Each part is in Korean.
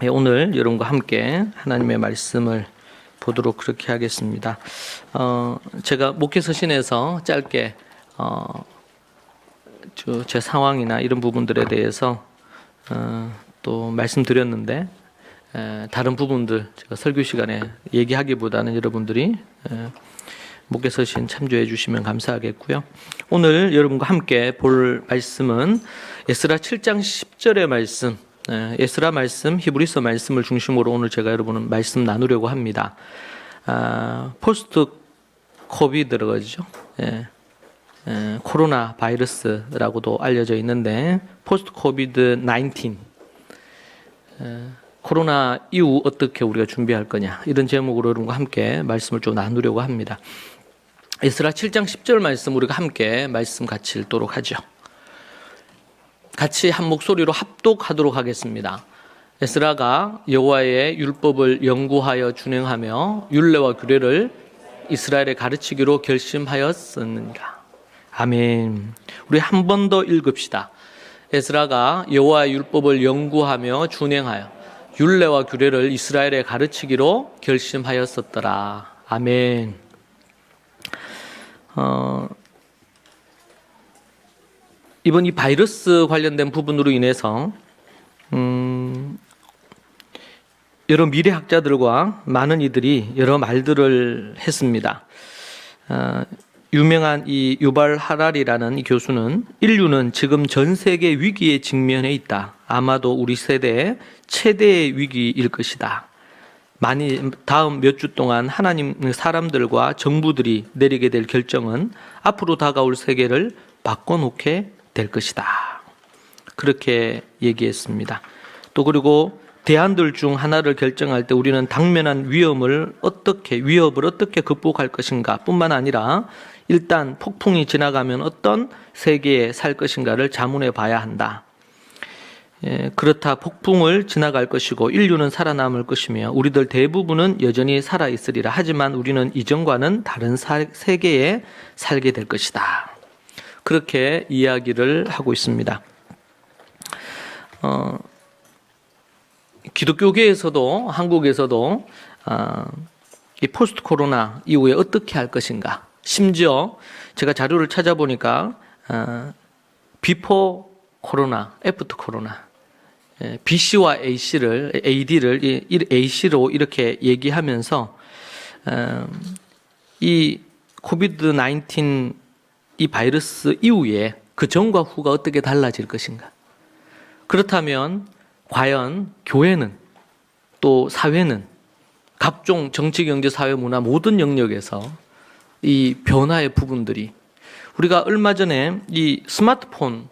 오늘 여러분과 함께 하나님의 말씀을 보도록 그렇게 하겠습니다. 제가 목회 서신에서 짧게 제 상황이나 이런 부분들에 대해서 또 말씀드렸는데 다른 부분들 제가 설교 시간에 얘기하기보다는 여러분들이 목회 서신 참조해 주시면 감사하겠고요. 오늘 여러분과 함께 볼 말씀은 에스라 7장 10절의 말씀, 에스라 말씀, 히브리서 말씀을 중심으로 오늘 제가 여러분 말씀 나누려고 합니다. 포스트 코비드라고 하죠. 코로나 바이러스라고도 알려져 있는데 포스트 코비드 19 코로나 이후 어떻게 우리가 준비할 거냐 이런 제목으로 여러분과 함께 말씀을 좀 나누려고 합니다. 에스라 7장 10절 말씀 우리가 함께 말씀 같이 읽도록 하죠. 같이 한 목소리로 합독하도록 하겠습니다. 에스라가 여호와의 율법을 연구하여 준행하며 율례와 규례를 이스라엘에 가르치기로 결심하였었느니라. 아멘. 우리 한 번 더 읽읍시다. 에스라가 여호와의 율법을 연구하며 준행하여 율례와 규례를 이스라엘에 가르치기로 결심하였었더라. 아멘. 이번 이 바이러스 관련된 부분으로 인해서 여러 미래학자들과 많은 이들이 여러 말들을 했습니다. 유명한 이 유발 하랄이라는 이 교수는 인류는 지금 전 세계 위기에 직면해 있다. 아마도 우리 세대의 최대의 위기일 것이다. 다음 몇 주 동안 하나님 사람들과 정부들이 내리게 될 결정은 앞으로 다가올 세계를 바꿔놓게 될 것이다. 그렇게 얘기했습니다. 또 그리고 대안들 중 하나를 결정할 때 우리는 당면한 위협을 어떻게 극복할 것인가 뿐만 아니라 일단 폭풍이 지나가면 어떤 세계에 살 것인가를 자문해 봐야 한다. 그렇다 폭풍을 지나갈 것이고 인류는 살아남을 것이며 우리들 대부분은 여전히 살아있으리라. 하지만 우리는 이전과는 다른 세계에 살게 될 것이다. 그렇게 이야기를 하고 있습니다. 기독교계에서도 한국에서도 이 포스트 코로나 이후에 어떻게 할 것인가. 심지어 제가 자료를 찾아보니까 비포 코로나, 애프터 코로나, BC와 AD를 AC로 이렇게 얘기하면서 이 코비드 19 이 바이러스 이후에 그 전과 후가 어떻게 달라질 것인가. 그렇다면 과연 교회는 또 사회는 각종 정치, 경제, 사회, 문화 모든 영역에서 이 변화의 부분들이 우리가 얼마 전에 이 스마트폰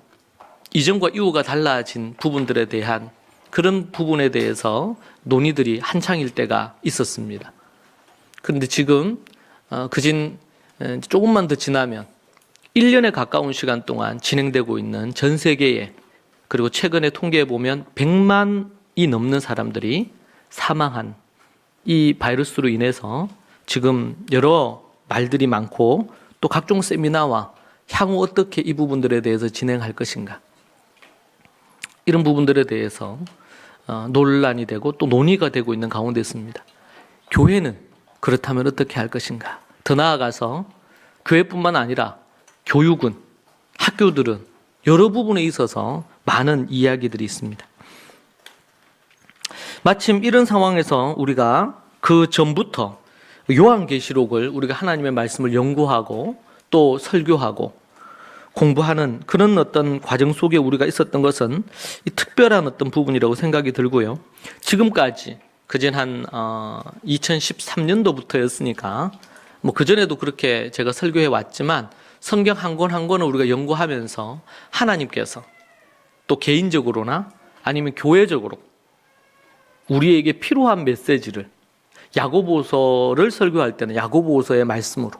이전과 이후가 달라진 부분들에 대한 그런 부분에 대해서 논의들이 한창일 때가 있었습니다. 그런데 지금 그진 조금만 더 지나면 1년에 가까운 시간 동안 진행되고 있는 전 세계에 그리고 최근에 통계해 보면 100만이 넘는 사람들이 사망한 이 바이러스로 인해서 지금 여러 말들이 많고 또 각종 세미나와 향후 어떻게 이 부분들에 대해서 진행할 것인가 이런 부분들에 대해서 논란이 되고 또 논의가 되고 있는 가운데 있습니다. 교회는 그렇다면 어떻게 할 것인가. 더 나아가서 교회뿐만 아니라 교육은 학교들은 여러 부분에 있어서 많은 이야기들이 있습니다. 마침 이런 상황에서 우리가 그 전부터 요한계시록을 우리가 하나님의 말씀을 연구하고 또 설교하고 공부하는 그런 어떤 과정 속에 우리가 있었던 것은 이 특별한 어떤 부분이라고 생각이 들고요. 지금까지 그전 한 2013년도부터였으니까 뭐 그전에도 그렇게 제가 설교해 왔지만 성경 한 권 한 권을 우리가 연구하면서 하나님께서 또 개인적으로나 아니면 교회적으로 우리에게 필요한 메시지를 야고보서를 설교할 때는 야고보서의 말씀으로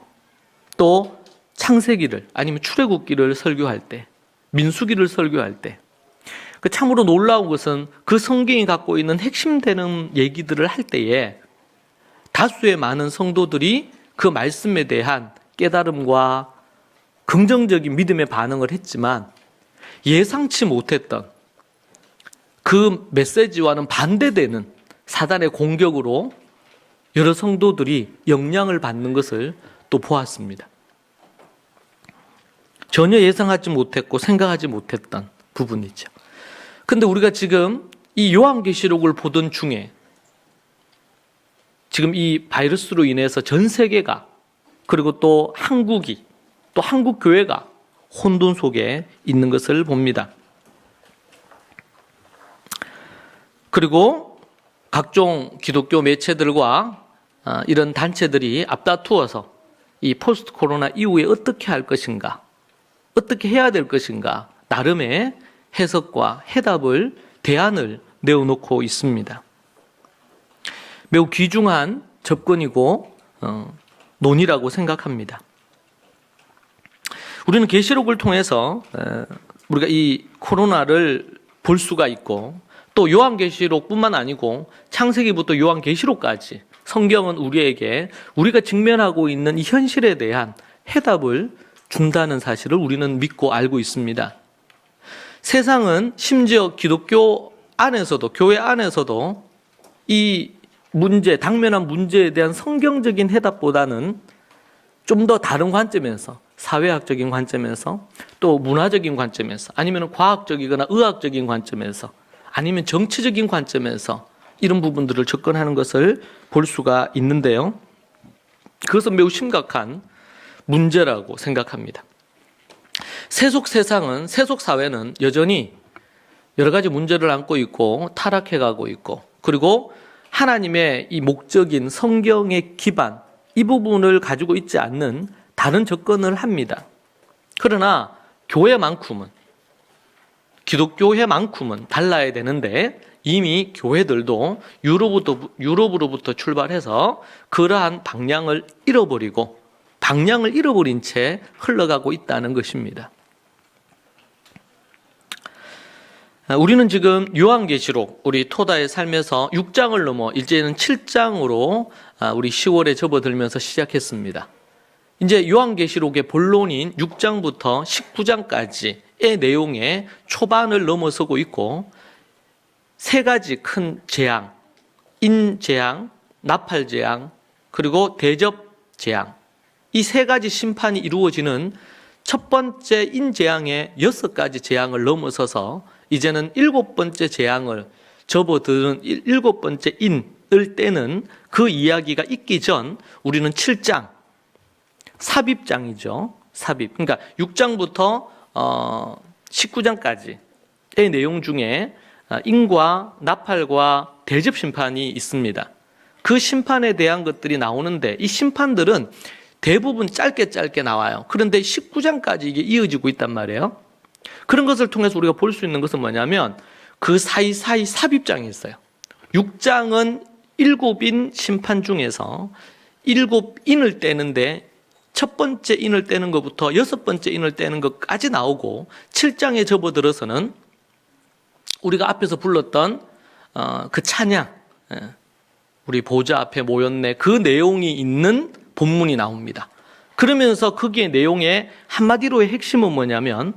또 창세기를 아니면 출애굽기를 설교할 때 민수기를 설교할 때 그 참으로 놀라운 것은 그 성경이 갖고 있는 핵심되는 얘기들을 할 때에 다수의 많은 성도들이 그 말씀에 대한 깨달음과 긍정적인 믿음의 반응을 했지만 예상치 못했던 그 메시지와는 반대되는 사단의 공격으로 여러 성도들이 영향을 받는 것을 또 보았습니다. 전혀 예상하지 못했고 생각하지 못했던 부분이죠. 근데 우리가 지금 이 요한계시록을 보던 중에 지금 이 바이러스로 인해서 전 세계가 그리고 또 한국이 또 한국 교회가 혼돈 속에 있는 것을 봅니다. 그리고 각종 기독교 매체들과 이런 단체들이 앞다투어서 이 포스트 코로나 이후에 어떻게 할 것인가, 어떻게 해야 될 것인가 나름의 해석과 해답을, 대안을 내어놓고 있습니다. 매우 귀중한 접근이고 논의라고 생각합니다. 우리는 계시록을 통해서 우리가 이 코로나를 볼 수가 있고 또 요한계시록뿐만 아니고 창세기부터 요한계시록까지 성경은 우리에게 우리가 직면하고 있는 이 현실에 대한 해답을 준다는 사실을 우리는 믿고 알고 있습니다. 세상은 심지어 기독교 안에서도, 교회 안에서도 이 문제, 당면한 문제에 대한 성경적인 해답보다는 좀 더 다른 관점에서, 사회학적인 관점에서, 또 문화적인 관점에서, 아니면 과학적이거나 의학적인 관점에서, 아니면 정치적인 관점에서 이런 부분들을 접근하는 것을 볼 수가 있는데요. 그것은 매우 심각한 문제라고 생각합니다. 세속 세상은, 세속 사회는 여전히 여러 가지 문제를 안고 있고 타락해가고 있고, 그리고 하나님의 이 목적인 성경의 기반, 이 부분을 가지고 있지 않는 다른 접근을 합니다. 그러나 교회만큼은, 기독교회만큼은 달라야 되는데 이미 교회들도 유럽으로부터 출발해서 그러한 방향을 잃어버리고 방향을 잃어버린 채 흘러가고 있다는 것입니다. 우리는 지금 요한계시록, 우리 토다의 삶에서 6장을 넘어 이제는 7장으로 우리 10월에 접어들면서 시작했습니다. 이제 요한계시록의 본론인 6장부터 19장까지의 내용의 초반을 넘어서고 있고 세 가지 큰 재앙, 인재앙, 나팔재앙, 그리고 대접재앙, 이 세 가지 심판이 이루어지는 첫 번째 인재앙의 6가지 재앙을 넘어서서 이제는 7번째 재앙을 접어드는 7번째 인을 떼는 그 이야기가 있기 전 우리는 7장, 삽입장이죠. 삽입. 그러니까 6장부터 19장까지의 내용 중에 인과 나팔과 대접 심판이 있습니다. 그 심판에 대한 것들이 나오는데 이 심판들은 대부분 짧게 나와요. 그런데 19장까지 이게 이어지고 있단 말이에요. 그런 것을 통해서 우리가 볼 수 있는 것은 뭐냐면 그 사이사이 삽입장이 있어요. 6장은 7인 심판 중에서 7인을 떼는데 첫 번째 인을 떼는 것부터 6번째 인을 떼는 것까지 나오고 7장에 접어들어서는 우리가 앞에서 불렀던 그 찬양, 우리 보좌 앞에 모였네, 그 내용이 있는 본문이 나옵니다. 그러면서 거기에 내용의 한마디로의 핵심은 뭐냐면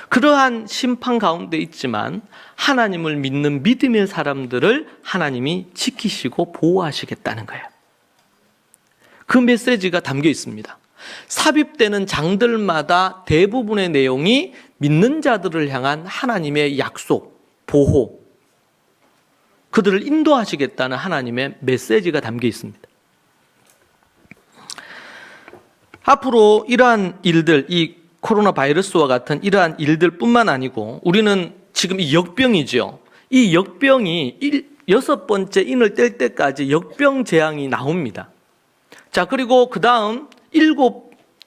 그러한 심판 가운데 있지만 하나님을 믿는 믿음의 사람들을 하나님이 지키시고 보호하시겠다는 거예요. 그 메시지가 담겨 있습니다. 삽입되는 장들마다 대부분의 내용이 믿는 자들을 향한 하나님의 약속, 보호, 그들을 인도하시겠다는 하나님의 메시지가 담겨 있습니다. 앞으로 이러한 일들, 이 코로나 바이러스와 같은 이러한 일들뿐만 아니고 우리는 지금 이 역병이죠. 이 역병이 6번째 인을 뗄 때까지 역병 재앙이 나옵니다. 자, 그리고 그 다음 7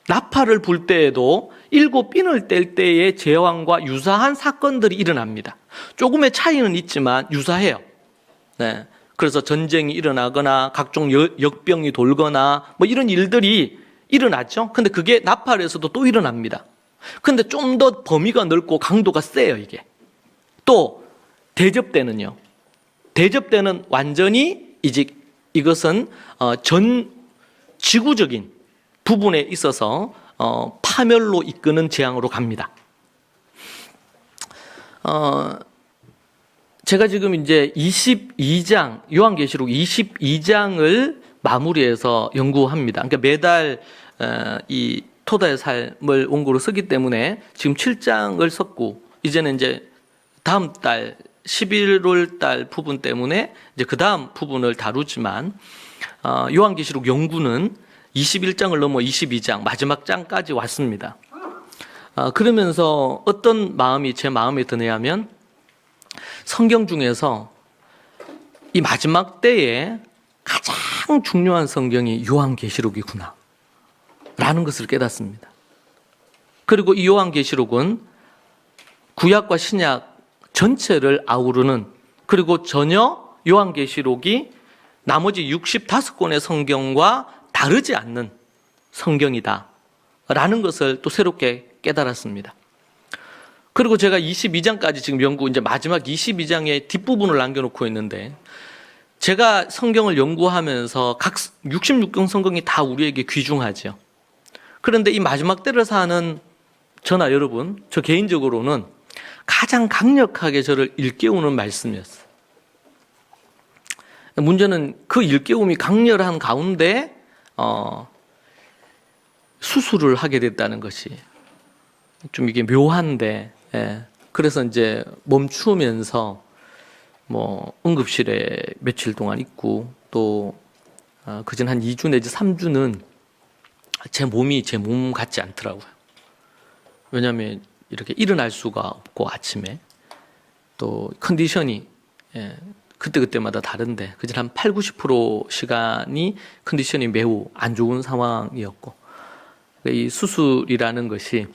나팔을 불 때에도 7 인을 뗄 때의 재앙과 유사한 사건들이 일어납니다. 조금의 차이는 있지만 유사해요. 네. 그래서 전쟁이 일어나거나 각종 역병이 돌거나 뭐 이런 일들이 일어나죠. 근데 그게 나팔에서도 또 일어납니다. 근데 좀 더 범위가 넓고 강도가 세요, 이게. 또 대접 때는요. 대접 때는 완전히 이제 이것은 전 지구적인 부분에 있어서 파멸로 이끄는 재앙으로 갑니다. 제가 지금 이제 22장, 요한계시록 22장을 마무리해서 연구합니다. 그러니까 매달 이 토다의 삶을 원고로 쓰기 때문에 지금 7장을 썼고, 이제는 이제 다음 달 11월 달 부분 때문에 이제 그 다음 부분을 다루지만, 요한계시록 연구는 21장을 넘어 22장 마지막 장까지 왔습니다. 그러면서 어떤 마음이 제 마음에 드냐면, 성경 중에서 이 마지막 때에 가장 중요한 성경이 요한계시록이구나 라는 것을 깨닫습니다. 그리고 이 요한계시록은 구약과 신약 전체를 아우르는, 그리고 전혀 요한계시록이 나머지 65권의 성경과 다르지 않는 성경이다 라는 것을 또 새롭게 깨달았습니다. 그리고 제가 22장까지 지금 연구, 이제 마지막 22장의 뒷부분을 남겨놓고 있는데, 제가 성경을 연구하면서 각 66권 성경이 다 우리에게 귀중하죠. 그런데 이 마지막 때를 사는 저나 여러분, 저 개인적으로는 가장 강력하게 저를 일깨우는 말씀이었어요. 문제는 그 일깨움이 강렬한 가운데 수술을 하게 됐다는 것이 좀 이게 묘한데, 그래서 이제 멈추면서 뭐 응급실에 며칠 동안 있고, 또 그전 한 2주 내지 3주는 제 몸이 제 몸 같지 않더라고요. 왜냐하면 이렇게 일어날 수가 없고, 아침에 또 컨디션이 그때그때마다 다른데, 그전 한 80~90% 시간이 컨디션이 매우 안 좋은 상황이었고, 이 수술이라는 것이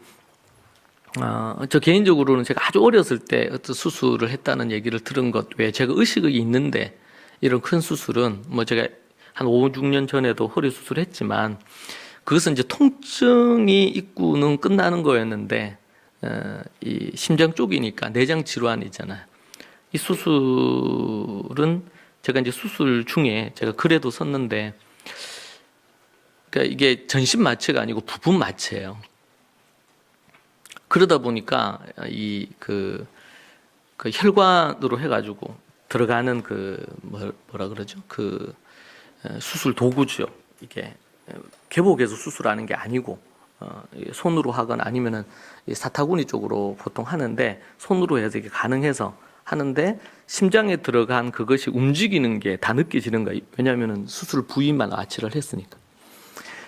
저 개인적으로는 제가 아주 어렸을 때 어떤 수술을 했다는 얘기를 들은 것 외에, 제가 의식이 있는데 이런 큰 수술은 뭐 제가 한 5~6년 전에도 허리 수술했지만, 그것은 이제 통증이 있고는 끝나는 거였는데, 이 심장 쪽이니까 내장 질환이잖아요. 이 수술은 제가 이제 수술 중에 제가 글에도 썼는데, 그러니까 이게 전신 마취가 아니고 부분 마취예요. 그러다 보니까 그 혈관으로 해가지고 들어가는 뭐라 그러죠? 그 수술 도구죠. 이게 개복해서 수술하는 게 아니고, 손으로 하거나 아니면은 사타구니 쪽으로 보통 하는데, 손으로 해서 이게 가능해서 하는데, 심장에 들어간 그것이 움직이는 게 다 느껴지는 거예요. 왜냐하면은 수술 부위만 마취를 했으니까.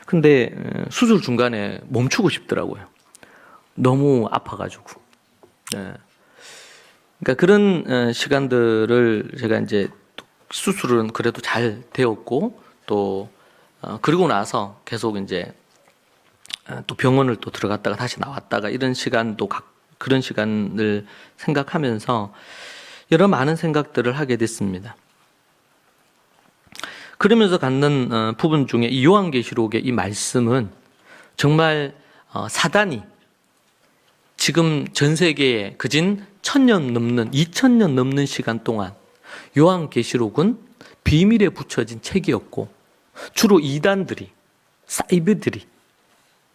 근데 수술 중간에 멈추고 싶더라고요. 너무 아파가지고. 그러니까 그런 시간들을 제가 이제 수술은 그래도 잘 되었고, 또 그리고 나서 계속 이제 또 병원을 또 들어갔다가 다시 나왔다가 이런 시간도 그런 시간을 생각하면서 여러 많은 생각들을 하게 됐습니다. 그러면서 갖는 부분 중에 이 요한계시록의 이 말씀은 정말 사단이 지금 전 세계에 그진 2000년 넘는 시간 동안 요한계시록은 비밀에 붙여진 책이었고, 주로 이단들이, 사이비들이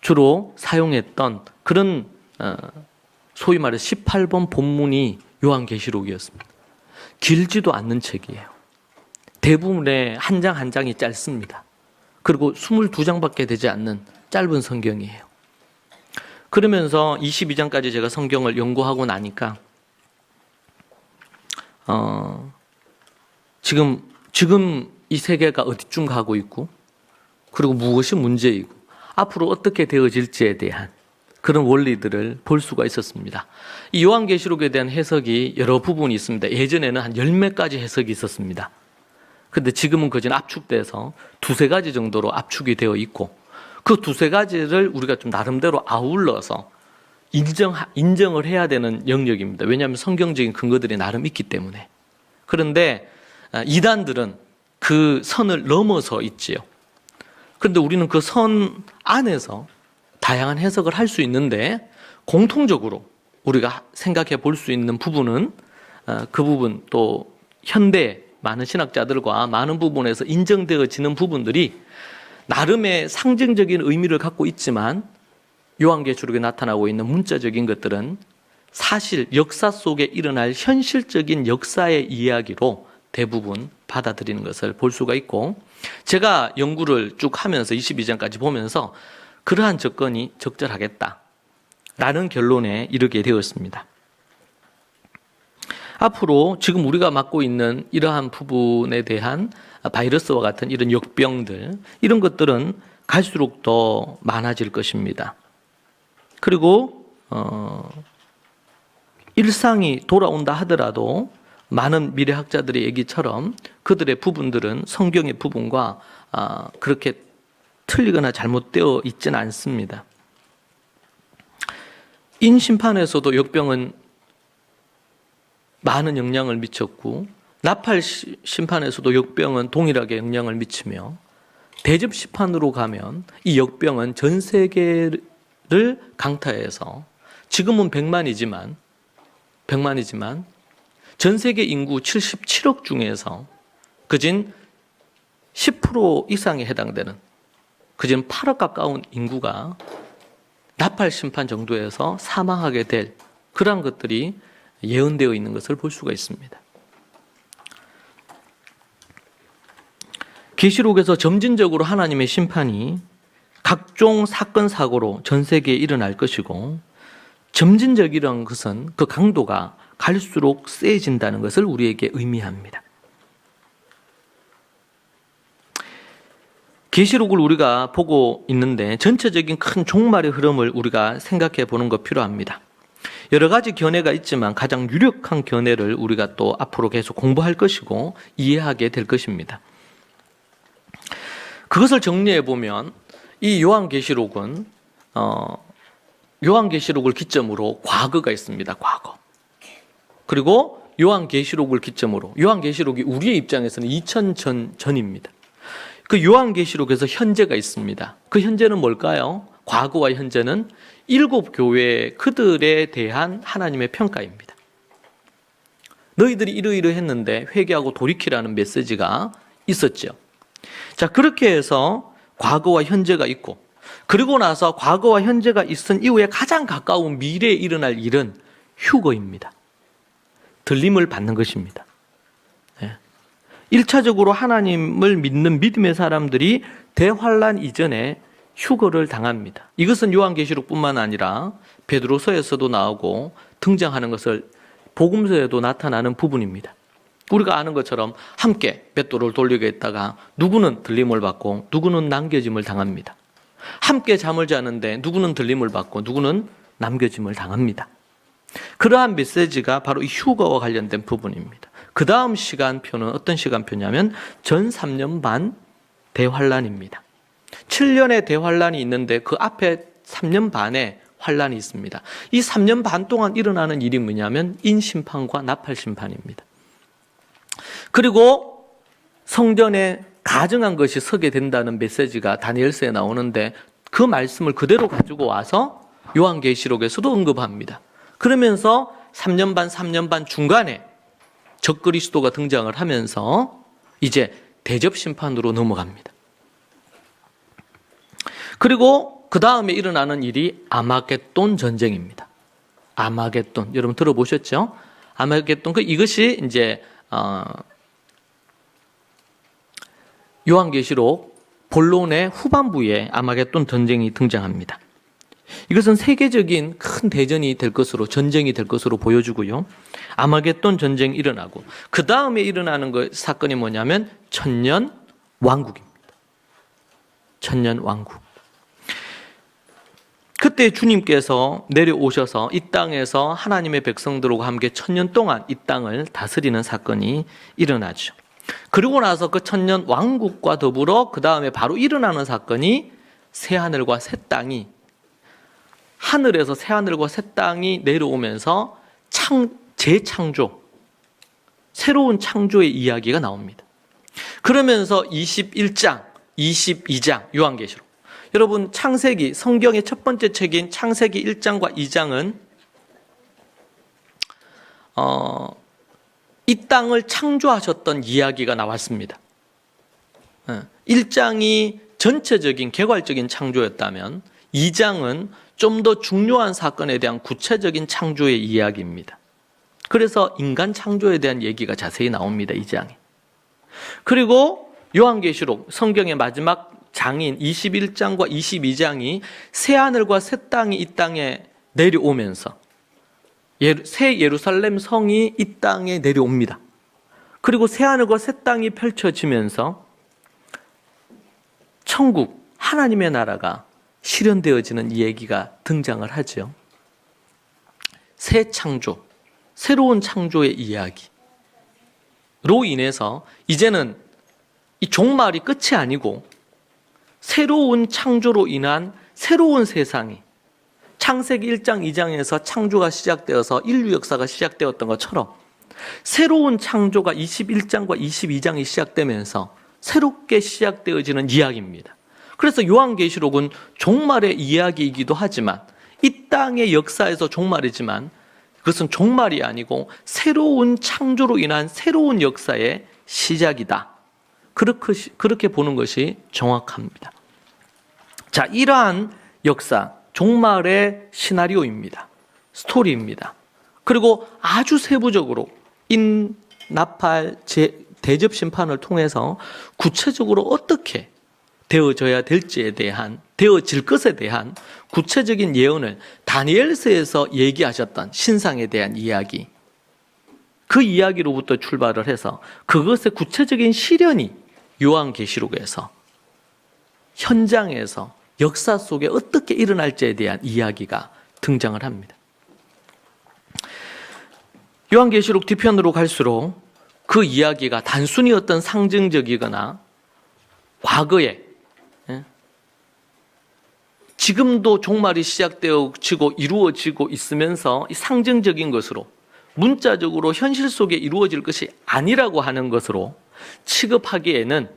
주로 사용했던 그런 소위 말해 18번 본문이 요한계시록이었습니다. 길지도 않는 책이에요. 대부분의 한 장 한 장이 짧습니다. 그리고 22장밖에 되지 않는 짧은 성경이에요. 그러면서 22장까지 제가 성경을 연구하고 나니까 지금 이 세계가 어디쯤 가고 있고, 그리고 무엇이 문제이고 앞으로 어떻게 되어질지에 대한 그런 원리들을 볼 수가 있었습니다. 이 요한계시록에 대한 해석이 여러 부분이 있습니다. 예전에는 한 10몇 가지 해석이 있었습니다. 근데 지금은 그저 압축돼서 2~3가지 정도로 압축이 되어 있고, 그 2~3가지를 우리가 좀 나름대로 아울러서 인정을 해야 되는 영역입니다. 왜냐하면 성경적인 근거들이 나름 있기 때문에. 그런데 이단들은 그 선을 넘어서 있지요. 그런데 우리는 그 선 안에서 다양한 해석을 할 수 있는데, 공통적으로 우리가 생각해 볼 수 있는 부분은 그 부분, 또 현대 많은 신학자들과 많은 부분에서 인정되어지는 부분들이 나름의 상징적인 의미를 갖고 있지만, 요한계시록에 나타나고 있는 문자적인 것들은 사실, 역사 속에 일어날 현실적인 역사의 이야기로 대부분 받아들이는 것을 볼 수가 있고, 제가 연구를 쭉 하면서 22장까지 보면서 그러한 접근이 적절하겠다라는 결론에 이르게 되었습니다. 앞으로 지금 우리가 맡고 있는 이러한 부분에 대한 바이러스와 같은 이런 역병들, 이런 것들은 갈수록 더 많아질 것입니다. 그리고 일상이 돌아온다 하더라도 많은 미래학자들의 얘기처럼 그들의 부분들은 성경의 부분과 그렇게 틀리거나 잘못되어 있지는 않습니다. 인심판에서도 역병은 많은 영향을 미쳤고, 나팔 심판에서도 역병은 동일하게 영향을 미치며, 대접 심판으로 가면 이 역병은 전 세계를 강타해서 지금은 100만이지만 전 세계 인구 77억 중에서 그진 10% 이상에 해당되는 그진 8억 가까운 인구가 나팔 심판 정도에서 사망하게 될 그러한 것들이 예언되어 있는 것을 볼 수가 있습니다. 계시록에서 점진적으로 하나님의 심판이 각종 사건 사고로 전 세계에 일어날 것이고, 점진적이라는 것은 그 강도가 갈수록 세진다는 것을 우리에게 의미합니다. 계시록을 우리가 보고 있는데 전체적인 큰 종말의 흐름을 우리가 생각해 보는 것 필요합니다. 여러 가지 견해가 있지만 가장 유력한 견해를 우리가 또 앞으로 계속 공부할 것이고 이해하게 될 것입니다. 그것을 정리해 보면 이 요한계시록은 요한계시록을 기점으로 과거가 있습니다. 과거. 그리고 요한계시록을 기점으로, 요한계시록이 우리의 입장에서는 2000년 전입니다. 그 요한계시록에서 현재가 있습니다. 그 현재는 뭘까요? 과거와 현재는 7교회 그들에 대한 하나님의 평가입니다. 너희들이 이러이러했는데 회개하고 돌이키라는 메시지가 있었죠. 자, 그렇게 해서 과거와 현재가 있고, 그리고 나서 과거와 현재가 있은 이후에 가장 가까운 미래에 일어날 일은 휴거입니다. 들림을 받는 것입니다. 1차적으로 하나님을 믿는 믿음의 사람들이 대환란 이전에 휴거를 당합니다. 이것은 요한계시록뿐만 아니라 베드로서에서도 나오고 등장하는 것을 복음서에도 나타나는 부분입니다. 우리가 아는 것처럼 함께 뱃돌을 돌리겠다가 누구는 들림을 받고 누구는 남겨짐을 당합니다. 함께 잠을 자는데 누구는 들림을 받고 누구는 남겨짐을 당합니다. 그러한 메시지가 바로 이 휴거와 관련된 부분입니다. 그 다음 시간표는 어떤 시간표냐면 전 3년 반 대환란입니다. 7년의 대환란이 있는데 그 앞에 3년 반의 환란이 있습니다. 이 3년 반 동안 일어나는 일이 뭐냐면 인심판과 나팔심판입니다. 그리고 성전에 가증한 것이 서게 된다는 메시지가 다니엘서에 나오는데 그 말씀을 그대로 가지고 와서 요한계시록에서도 언급합니다. 그러면서 3년 반 중간에 적그리스도가 등장을 하면서 이제 대접심판으로 넘어갑니다. 그리고 그 다음에 일어나는 일이 아마겟돈 전쟁입니다. 아마겟돈, 여러분 들어보셨죠? 아마겟돈, 이것이 이제 요한계시록 본론의 후반부에 아마겟돈 전쟁이 등장합니다. 이것은 세계적인 큰 대전이 될 것으로, 전쟁이 될 것으로 보여주고요. 아마겟돈 전쟁이 일어나고 그 다음에 일어나는 사건이 뭐냐면 천년 왕국입니다. 천년 왕국. 그때 주님께서 내려오셔서 이 땅에서 하나님의 백성들과 함께 천년 동안 이 땅을 다스리는 사건이 일어나죠. 그리고 나서 그 천년 왕국과 더불어 그 다음에 바로 일어나는 사건이 새하늘과 새 땅이, 하늘에서 새하늘과 새 땅이 내려오면서 재창조, 새로운 창조의 이야기가 나옵니다. 그러면서 21장, 22장 요한계시록, 여러분 창세기, 성경의 첫 번째 책인 창세기 1장과 2장은 이 땅을 창조하셨던 이야기가 나왔습니다. 1장이 전체적인 개괄적인 창조였다면 2장은 좀 더 중요한 사건에 대한 구체적인 창조의 이야기입니다. 그래서 인간 창조에 대한 얘기가 자세히 나옵니다. 2장에. 그리고 요한계시록 성경의 마지막 장인 21장과 22장이 새하늘과 새 땅이 이 땅에 내려오면서 새 예루살렘 성이 이 땅에 내려옵니다. 그리고 새하늘과 새 땅이 펼쳐지면서 천국, 하나님의 나라가 실현되어지는 이 얘기가 등장을 하죠. 새 창조, 새로운 창조의 이야기로 인해서 이제는 이 종말이 끝이 아니고 새로운 창조로 인한 새로운 세상이 창세기 1장 2장에서 창조가 시작되어서 인류 역사가 시작되었던 것처럼 새로운 창조가 21장과 22장이 시작되면서 새롭게 시작되어지는 이야기입니다. 그래서 요한계시록은 종말의 이야기이기도 하지만 이 땅의 역사에서 종말이지만 그것은 종말이 아니고 새로운 창조로 인한 새로운 역사의 시작이다. 그렇게 보는 것이 정확합니다. 자, 이러한 역사, 종말의 시나리오입니다. 스토리입니다. 그리고 아주 세부적으로 나팔, 대접 심판을 통해서 구체적으로 어떻게 되어져야 될지에 대한, 되어질 것에 대한 구체적인 예언을 다니엘서에서 얘기하셨던 신상에 대한 이야기, 그 이야기로부터 출발을 해서 그것의 구체적인 실현이 요한계시록에서 현장에서 역사 속에 어떻게 일어날지에 대한 이야기가 등장을 합니다. 요한계시록 뒤편으로 갈수록 그 이야기가 단순히 어떤 상징적이거나 과거에 지금도 종말이 시작되어지고 이루어지고 있으면서 상징적인 것으로 문자적으로 현실 속에 이루어질 것이 아니라고 하는 것으로 취급하기에는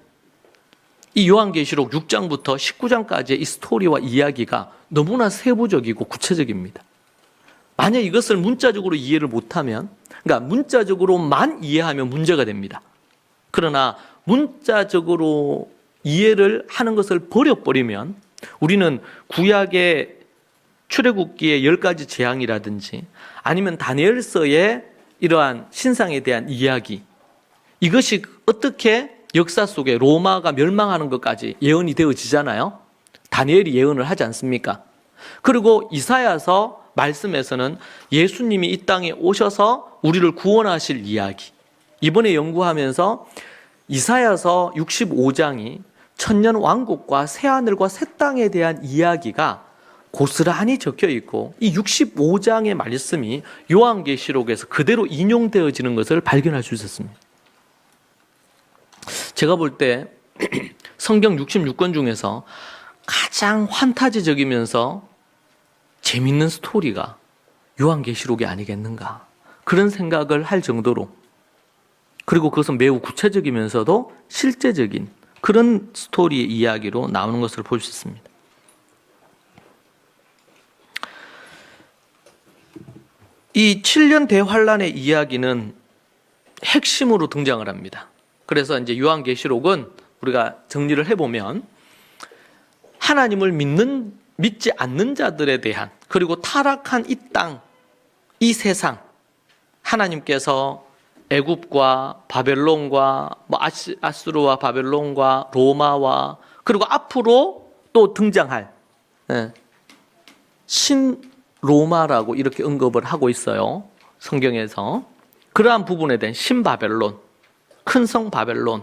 이 요한계시록 6장부터 19장까지의 이 스토리와 이야기가 너무나 세부적이고 구체적입니다. 만약 이것을 문자적으로 이해를 못하면, 그러니까 문자적으로만 이해하면 문제가 됩니다. 그러나 문자적으로 이해를 하는 것을 버려버리면 우리는 구약의 출애굽기의 10가지 재앙이라든지 아니면 다니엘서의 이러한 신상에 대한 이야기, 이것이 어떻게 역사 속에 로마가 멸망하는 것까지 예언이 되어지잖아요. 다니엘이 예언을 하지 않습니까? 그리고 이사야서 말씀에서는 예수님이 이 땅에 오셔서 우리를 구원하실 이야기, 이번에 연구하면서 이사야서 65장이 천년 왕국과 새하늘과 새 땅에 대한 이야기가 고스란히 적혀 있고 이 65장의 말씀이 요한계시록에서 그대로 인용되어지는 것을 발견할 수 있었습니다. 제가 볼 때 성경 66권 중에서 가장 환타지적이면서 재밌는 스토리가 요한계시록이 아니겠는가, 그런 생각을 할 정도로, 그리고 그것은 매우 구체적이면서도 실제적인 그런 스토리의 이야기로 나오는 것을 볼 수 있습니다. 이 7년 대환란의 이야기는 핵심으로 등장을 합니다. 그래서 이제 요한계시록은 우리가 정리를 해보면 하나님을 믿지 않는 자들에 대한, 그리고 타락한 이 땅, 이 세상, 하나님께서 애굽과 바벨론과 아수르와 바벨론과 로마와 그리고 앞으로 또 등장할 신로마라고 이렇게 언급을 하고 있어요. 성경에서. 그러한 부분에 대한 신바벨론, 큰 성 바벨론,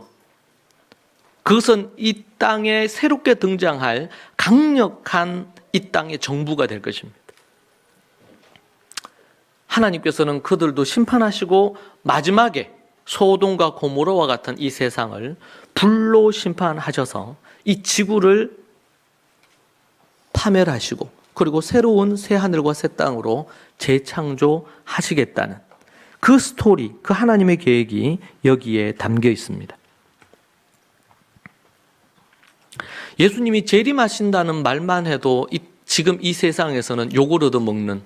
그것은 이 땅에 새롭게 등장할 강력한 이 땅의 정부가 될 것입니다. 하나님께서는 그들도 심판하시고 마지막에 소돔과 고모라와 같은 이 세상을 불로 심판하셔서 이 지구를 파멸하시고 그리고 새로운 새 하늘과 새 땅으로 재창조하시겠다는 그 스토리, 그 하나님의 계획이 여기에 담겨 있습니다. 예수님이 재림하신다는 말만 해도 지금 이 세상에서는 욕을 얻어먹는,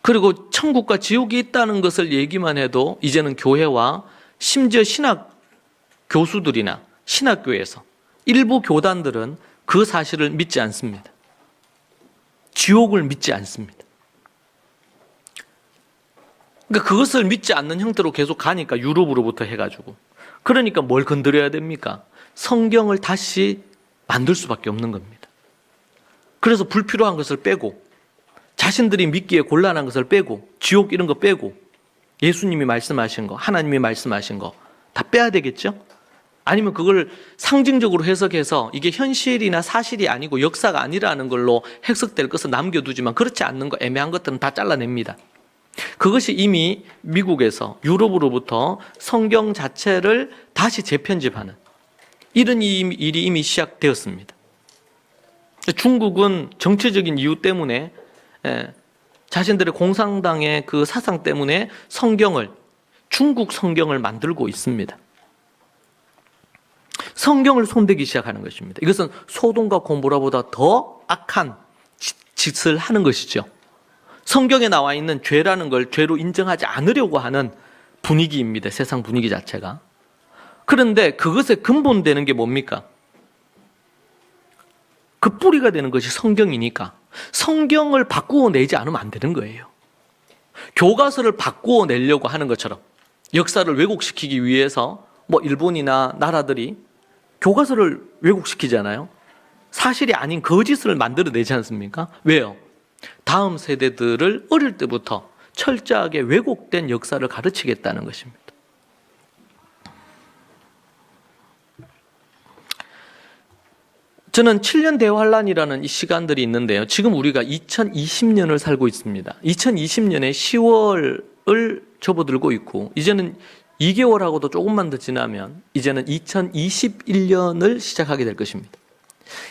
그리고 천국과 지옥이 있다는 것을 얘기만 해도 이제는 교회와 심지어 신학 교수들이나 신학교에서 일부 교단들은 그 사실을 믿지 않습니다. 지옥을 믿지 않습니다. 그러니까 그것을 믿지 않는 형태로 계속 가니까 유럽으로부터 해가지고. 그러니까 뭘 건드려야 됩니까? 성경을 다시 만들 수밖에 없는 겁니다. 그래서 불필요한 것을 빼고, 자신들이 믿기에 곤란한 것을 빼고, 지옥 이런 거 빼고, 예수님이 말씀하신 거, 하나님이 말씀하신 거 다 빼야 되겠죠? 아니면 그걸 상징적으로 해석해서 이게 현실이나 사실이 아니고 역사가 아니라는 걸로 해석될 것을 남겨두지만 그렇지 않는 거, 애매한 것들은 다 잘라냅니다. 그것이 이미 미국에서 유럽으로부터 성경 자체를 다시 재편집하는 이런 일이 이미 시작되었습니다. 중국은 정치적인 이유 때문에 자신들의 공산당의 그 사상 때문에 중국 성경을 만들고 있습니다. 성경을 손대기 시작하는 것입니다. 이것은 소돔과 고모라보다 더 악한 짓을 하는 것이죠. 성경에 나와 있는 죄라는 걸 죄로 인정하지 않으려고 하는 분위기입니다. 세상 분위기 자체가. 그런데 그것의 근본되는 게 뭡니까? 그 뿌리가 되는 것이 성경이니까 성경을 바꾸어 내지 않으면 안 되는 거예요. 교과서를 바꾸어 내려고 하는 것처럼 역사를 왜곡시키기 위해서 일본이나 나라들이 교과서를 왜곡시키잖아요. 사실이 아닌 거짓을 만들어내지 않습니까? 왜요? 다음 세대들을 어릴 때부터 철저하게 왜곡된 역사를 가르치겠다는 것입니다. 저는 7년 대환란이라는 이 시간들이 있는데요. 지금 우리가 2020년을 살고 있습니다. 2020년에 10월을 접어들고 있고 이제는 2개월하고도 조금만 더 지나면 이제는 2021년을 시작하게 될 것입니다.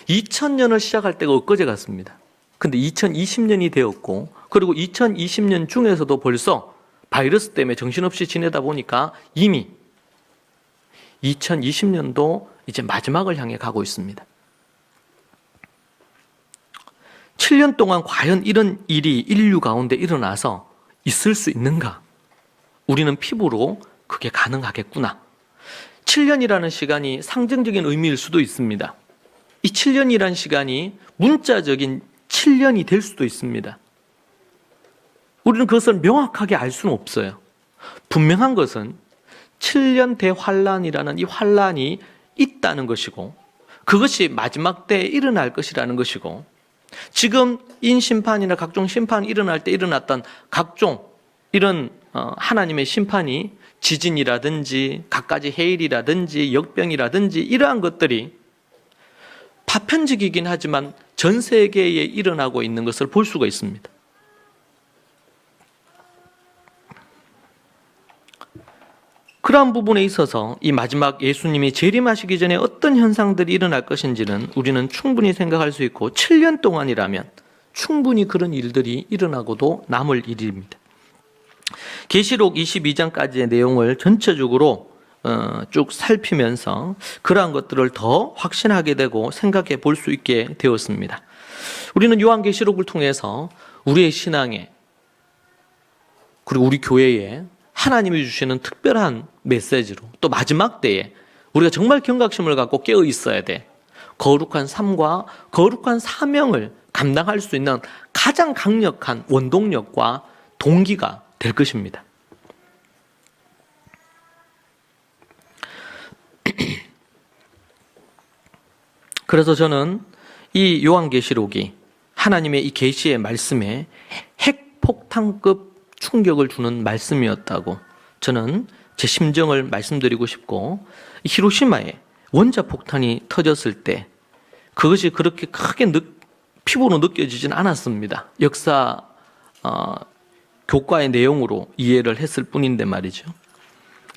2000년을 시작할 때가 엊그제 같습니다. 근데 2020년이 되었고 그리고 2020년 중에서도 벌써 바이러스 때문에 정신없이 지내다 보니까 이미 2020년도 이제 마지막을 향해 가고 있습니다. 7년 동안 과연 이런 일이 인류 가운데 일어나서 있을 수 있는가? 우리는 피부로 그게 가능하겠구나. 7년이라는 시간이 상징적인 의미일 수도 있습니다. 이 7년이라는 시간이 문자적인 7년이 될 수도 있습니다. 우리는 그것을 명확하게 알 수는 없어요. 분명한 것은 7년 대환란이라는 이 환란이 있다는 것이고 그것이 마지막 때에 일어날 것이라는 것이고 지금 인심판이나 각종 심판이 일어날 때 일어났던 각종 이런 하나님의 심판이 지진이라든지 갖가지 해일이라든지 역병이라든지 이러한 것들이 파편적이긴 하지만 전 세계에 일어나고 있는 것을 볼 수가 있습니다. 그러한 부분에 있어서 이 마지막 예수님이 재림하시기 전에 어떤 현상들이 일어날 것인지는 우리는 충분히 생각할 수 있고 7년 동안이라면 충분히 그런 일들이 일어나고도 남을 일입니다. 계시록 22장까지의 내용을 전체적으로 쭉 살피면서 그러한 것들을 더 확신하게 되고 생각해 볼 수 있게 되었습니다. 우리는 요한계시록을 통해서 우리의 신앙에 그리고 우리 교회에 하나님이 주시는 특별한 메시지로 또 마지막 때에 우리가 정말 경각심을 갖고 깨어 있어야 돼. 거룩한 삶과 거룩한 사명을 감당할 수 있는 가장 강력한 원동력과 동기가 될 것입니다. 그래서 저는 이 요한계시록이 하나님의 이 계시의 말씀에 핵폭탄급 충격을 주는 말씀이었다고 저는 제 심정을 말씀드리고 싶고 히로시마에 원자폭탄이 터졌을 때 그것이 그렇게 크게 피부로 느껴지진 않았습니다. 역사 교과의 내용으로 이해를 했을 뿐인데 말이죠.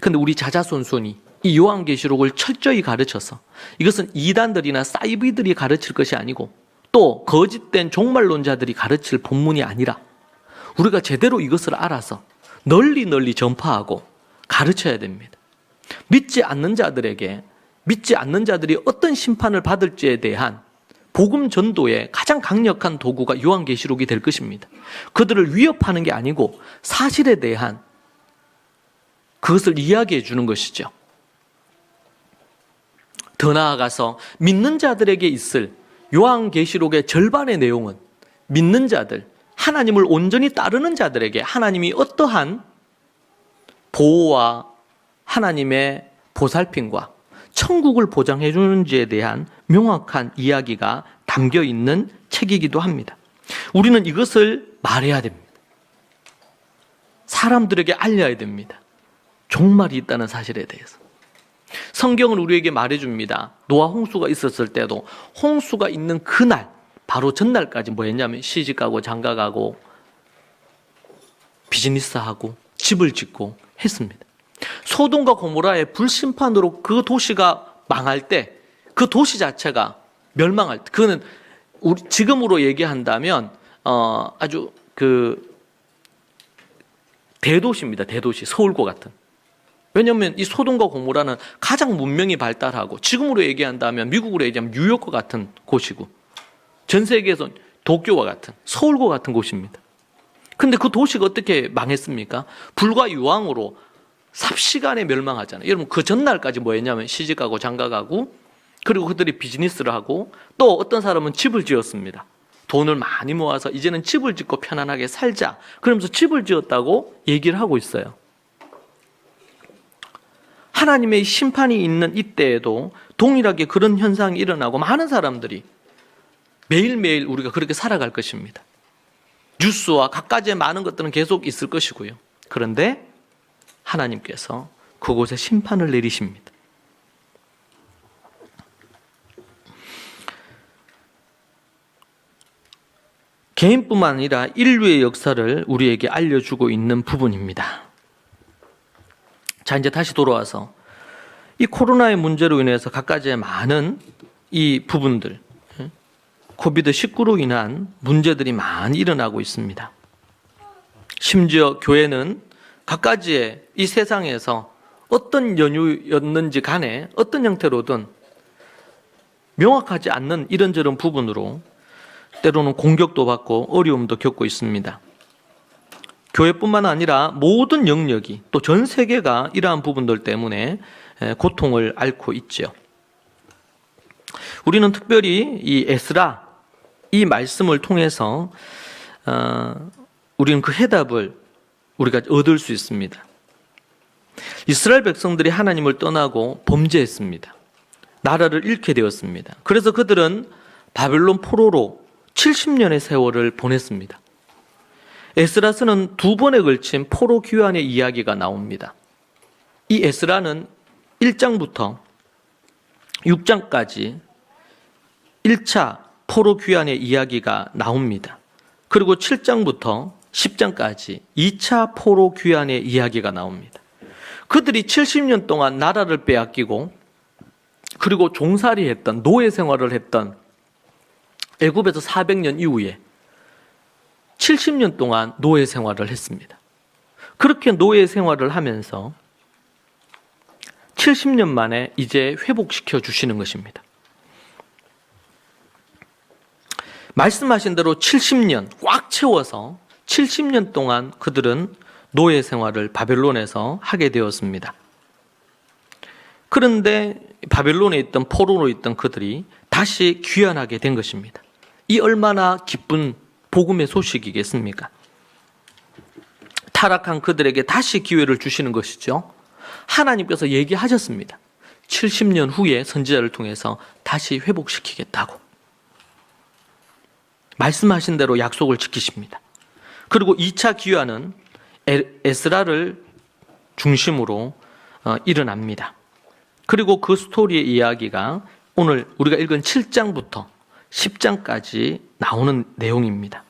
그런데 우리 자자손손이 이 요한계시록을 철저히 가르쳐서 이것은 이단들이나 사이비들이 가르칠 것이 아니고 또 거짓된 종말론자들이 가르칠 본문이 아니라 우리가 제대로 이것을 알아서 널리 전파하고 가르쳐야 됩니다. 믿지 않는 자들에게 믿지 않는 자들이 어떤 심판을 받을지에 대한 복음 전도의 가장 강력한 도구가 요한계시록이 될 것입니다. 그들을 위협하는 게 아니고 사실에 대한 그것을 이야기해 주는 것이죠. 더 나아가서 믿는 자들에게 있을 요한계시록의 절반의 내용은 믿는 자들, 하나님을 온전히 따르는 자들에게 하나님이 어떠한 보호와 하나님의 보살핌과 천국을 보장해 주는지에 대한 명확한 이야기가 담겨 있는 책이기도 합니다. 우리는 이것을 말해야 됩니다. 사람들에게 알려야 됩니다. 종말이 있다는 사실에 대해서. 성경은 우리에게 말해줍니다. 노아 홍수가 있었을 때도 홍수가 있는 그날, 바로 전날까지 뭐 했냐면 시집가고 장가가고 비즈니스하고 집을 짓고 했습니다. 소돔과 고모라의 불심판으로 그 도시가 망할 때, 그 도시 자체가 멸망할 때, 그거는 우리 지금으로 얘기한다면 아주 그 대도시입니다. 대도시, 서울과 같은. 왜냐하면 이 소돔과 고모라는 가장 문명이 발달하고, 지금으로 얘기한다면 미국으로 얘기하면 뉴욕과 같은 곳이고, 전 세계에서 도쿄와 같은, 서울과 같은 곳입니다. 근데 그 도시가 어떻게 망했습니까? 불과 유황으로 삽시간에 멸망하잖아요. 여러분, 그 전날까지 뭐 했냐면 시집가고 장가가고, 그리고 그들이 비즈니스를 하고, 또 어떤 사람은 집을 지었습니다. 돈을 많이 모아서 이제는 집을 짓고 편안하게 살자, 그러면서 집을 지었다고 얘기를 하고 있어요. 하나님의 심판이 있는 이때에도 동일하게 그런 현상이 일어나고, 많은 사람들이 매일매일 우리가 그렇게 살아갈 것입니다. 뉴스와 갖가지의 많은 것들은 계속 있을 것이고요. 그런데 하나님께서 그곳에 심판을 내리십니다. 개인뿐만 아니라 인류의 역사를 우리에게 알려주고 있는 부분입니다. 자, 이제 다시 돌아와서 이 코로나의 문제로 인해서 갖가지의 많은 이 부분들, 코비드19로 인한 문제들이 많이 일어나고 있습니다. 심지어 교회는 갖가지의 이 세상에서 어떤 연유였는지 간에 어떤 형태로든 명확하지 않는 이런저런 부분으로 때로는 공격도 받고 어려움도 겪고 있습니다. 교회뿐만 아니라 모든 영역이, 또 전 세계가 이러한 부분들 때문에 고통을 앓고 있죠. 우리는 특별히 이 에스라, 이 말씀을 통해서 우리는 그 해답을 우리가 얻을 수 있습니다. 이스라엘 백성들이 하나님을 떠나고 범죄했습니다. 나라를 잃게 되었습니다. 그래서 그들은 바벨론 포로로 70년의 세월을 보냈습니다. 에스라서는 2번에 걸친 포로 귀환의 이야기가 나옵니다. 이 에스라는 1장부터 6장까지 1차 포로 귀환의 이야기가 나옵니다. 그리고 7장부터 10장까지 2차 포로 귀환의 이야기가 나옵니다. 그들이 70년 동안 나라를 빼앗기고, 그리고 종살이 했던, 노예 생활을 했던 애굽에서 400년 이후에 70년 동안 노예 생활을 했습니다. 그렇게 노예 생활을 하면서 70년 만에 이제 회복시켜 주시는 것입니다. 말씀하신 대로 70년 꽉 채워서 70년 동안 그들은 노예 생활을 바벨론에서 하게 되었습니다. 그런데 바벨론에 있던, 포로로 있던 그들이 다시 귀환하게 된 것입니다. 이 얼마나 기쁜 복음의 소식이겠습니까? 타락한 그들에게 다시 기회를 주시는 것이죠. 하나님께서 얘기하셨습니다. 70년 후에 선지자를 통해서 다시 회복시키겠다고. 말씀하신 대로 약속을 지키십니다. 그리고 2차 귀환은 에스라를 중심으로 일어납니다. 그리고 그 스토리의 이야기가 오늘 우리가 읽은 7장부터 10장까지 나오는 내용입니다.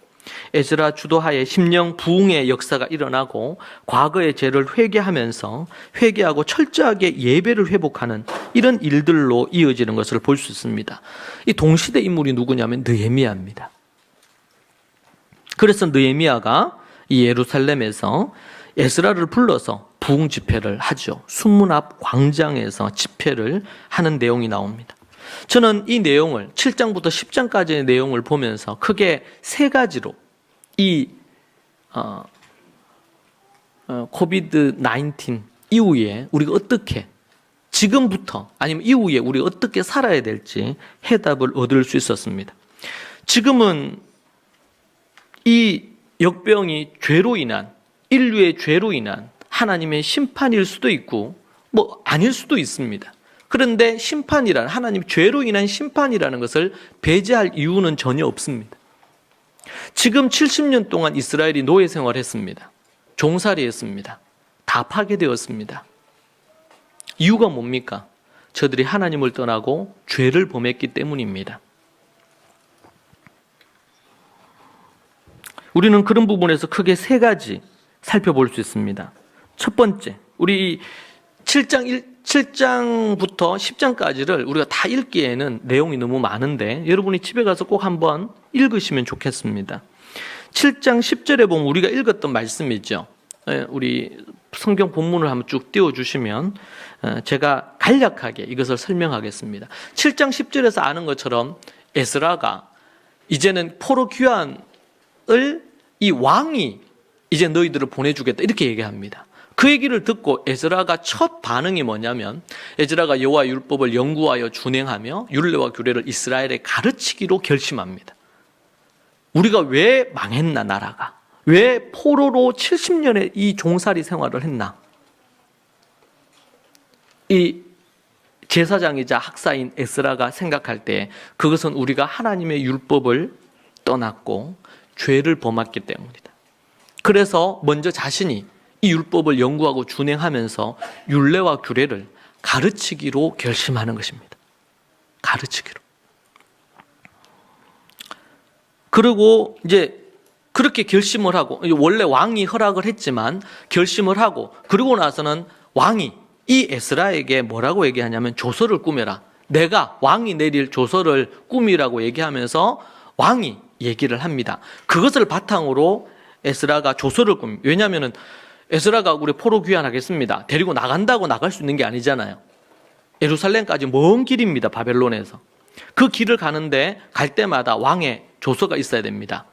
에스라 주도하에 심령 부흥의 역사가 일어나고, 과거의 죄를 회개하면서 회개하고 철저하게 예배를 회복하는 이런 일들로 이어지는 것을 볼 수 있습니다. 이 동시대 인물이 누구냐면 느헤미야입니다. 그래서 느헤미야가 이 예루살렘에서 에스라를 불러서 부흥 집회를 하죠. 순문 앞 광장에서 집회를 하는 내용이 나옵니다. 저는 이 내용을 7장부터 10장까지의 내용을 보면서 크게 세 가지로 이 코비드 19 이후에 우리가 어떻게 지금부터 아니면 이후에 우리 어떻게 살아야 될지 해답을 얻을 수 있었습니다. 지금은 이 역병이 죄로 인한, 인류의 죄로 인한 하나님의 심판일 수도 있고 뭐 아닐 수도 있습니다. 그런데 심판이란, 하나님 죄로 인한 심판이라는 것을 배제할 이유는 전혀 없습니다. 지금 70년 동안 이스라엘이 노예 생활했습니다. 종살이 했습니다. 다 파괴되었습니다. 이유가 뭡니까? 저들이 하나님을 떠나고 죄를 범했기 때문입니다. 우리는 그런 부분에서 크게 세 가지 살펴볼 수 있습니다. 첫 번째, 우리 7장부터 10장까지를 우리가 다 읽기에는 내용이 너무 많은데 여러분이 집에 가서 꼭 한번 읽으시면 좋겠습니다. 7장 10절에 보면 우리가 읽었던 말씀이죠. 우리 성경 본문을 한번 쭉 띄워주시면 제가 간략하게 이것을 설명하겠습니다. 7장 10절에서 아는 것처럼 에스라가 이제는 포로 귀환을 이 왕이 이제 너희들을 보내주겠다 이렇게 얘기합니다. 그 얘기를 듣고 에스라가 첫 반응이 뭐냐면 에스라가 여호와 율법을 연구하여 준행하며 율례와 규례를 이스라엘에 가르치기로 결심합니다. 우리가 왜 망했나 나라가? 왜 포로로 70년의 이 종살이 생활을 했나? 이 제사장이자 학사인 에스라가 생각할 때 그것은 우리가 하나님의 율법을 떠났고 죄를 범했기 때문이다. 그래서 먼저 자신이 이 율법을 연구하고 준행하면서 율례와 규례를 가르치기로 결심하는 것입니다. 가르치기로. 그리고 이제 그렇게 결심을 하고, 원래 왕이 허락을 했지만 결심을 하고, 그러고 나서는 왕이 이 에스라에게 뭐라고 얘기하냐면 조서를 꾸며라. 내가 왕이 내릴 조서를 꾸미라고 얘기하면서 왕이 얘기를 합니다. 그것을 바탕으로 에스라가 조서를 꾸밉니다. 왜냐하면 에스라가 우리 포로 귀환하겠습니다. 데리고 나간다고 나갈 수 있는 게 아니잖아요. 예루살렘까지 먼 길입니다. 바벨론에서. 그 길을 가는데 갈 때마다 왕의 조서가 있어야 됩니다.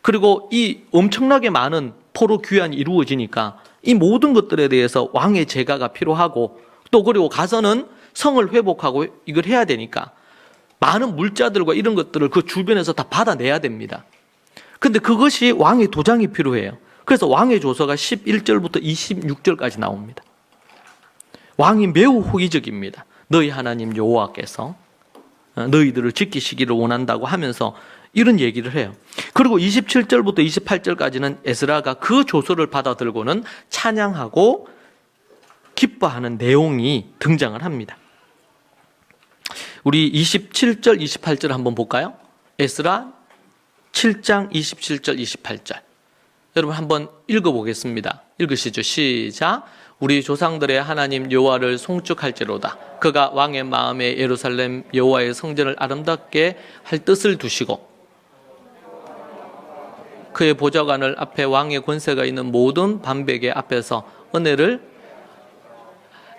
그리고 이 엄청나게 많은 포로 귀환이 이루어지니까 이 모든 것들에 대해서 왕의 제가가 필요하고 또 그리고 가서는 성을 회복하고 이걸 해야 되니까 많은 물자들과 이런 것들을 그 주변에서 다 받아내야 됩니다. 근데 그것이 왕의 도장이 필요해요. 그래서 왕의 조서가 11절부터 26절까지 나옵니다. 왕이 매우 호의적입니다. 너희 하나님 여호와께서 너희들을 지키시기를 원한다고 하면서 이런 얘기를 해요. 그리고 27절부터 28절까지는 에스라가 그 조서를 받아들고는 찬양하고 기뻐하는 내용이 등장을 합니다. 우리 27절, 28절 한번 볼까요? 에스라 7장 27절, 28절. 여러분 한번 읽어보겠습니다. 읽으시죠. 시작. 우리 조상들의 하나님 여호와를 송축할지로다. 그가 왕의 마음에 예루살렘 여호와의 성전을 아름답게 할 뜻을 두시고 그의 보좌관을 앞에 왕의 권세가 있는 모든 반백의 앞에서 은혜를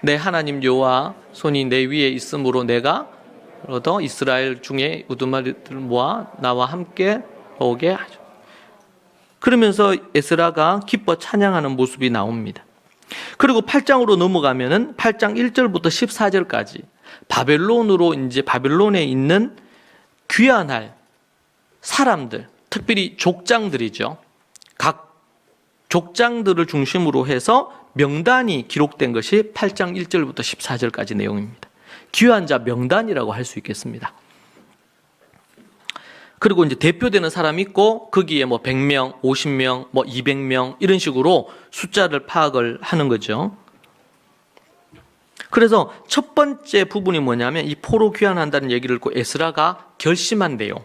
내 하나님 여호와 손이 내 위에 있으므로 내가 얻어 이스라엘 중에 우두머리들을 모아 나와 함께 오게 하죠. 그러면서 에스라가 기뻐 찬양하는 모습이 나옵니다. 그리고 8장으로 넘어가면은 8장 1절부터 14절까지 바벨론으로 이제 바벨론에 있는 귀환할 사람들, 특별히 족장들이죠. 각 족장들을 중심으로 해서 명단이 기록된 것이 8장 1절부터 14절까지 내용입니다. 귀환자 명단이라고 할 수 있겠습니다. 그리고 이제 대표되는 사람이 있고 거기에 뭐 100명, 50명, 뭐 200명 이런 식으로 숫자를 파악을 하는 거죠. 그래서 첫 번째 부분이 뭐냐면 이 포로 귀환한다는 얘기를 듣고 에스라가 결심한 내용.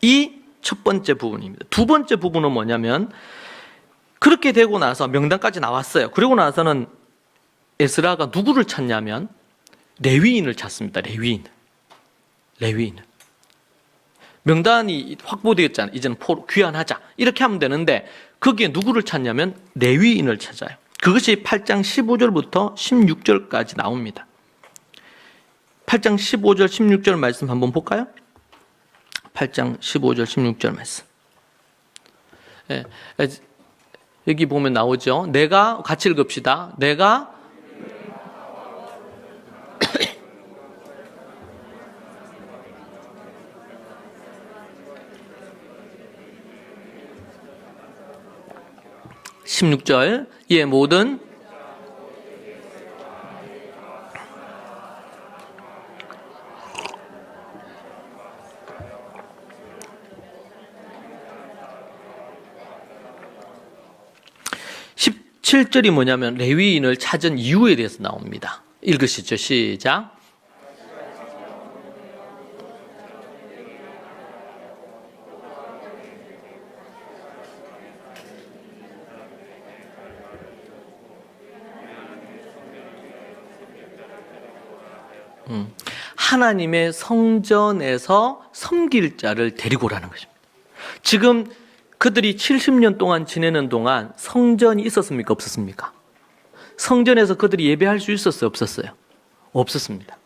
이 첫 번째 부분입니다. 두 번째 부분은 뭐냐면 그렇게 되고 나서 명단까지 나왔어요. 그리고 나서는 에스라가 누구를 찾냐면 레위인을 찾습니다. 레위인을. 명단이 확보되었잖아요. 이제는 포로 귀환하자. 이렇게 하면 되는데 거기에 누구를 찾냐면 레위인을 찾아요. 그것이 8장 15절부터 16절까지 나옵니다. 8장 15절, 16절 말씀 한번 볼까요? 8장 15절, 16절 말씀. 예, 여기 보면 나오죠. 내가 같이 읽읍시다. 내가 16절 이에 모든 17절이 뭐냐면 레위인을 찾은 이유에 대해서 나옵니다. 읽으시죠. 시작. 하나님의 성전에서 섬길 자를 데리고 오라는 것입니다. 지금 그들이 70년 동안 지내는 동안 성전이 있었습니까? 없었습니까? 성전에서 그들이 예배할 수 있었어요? 없었어요? 없었습니다.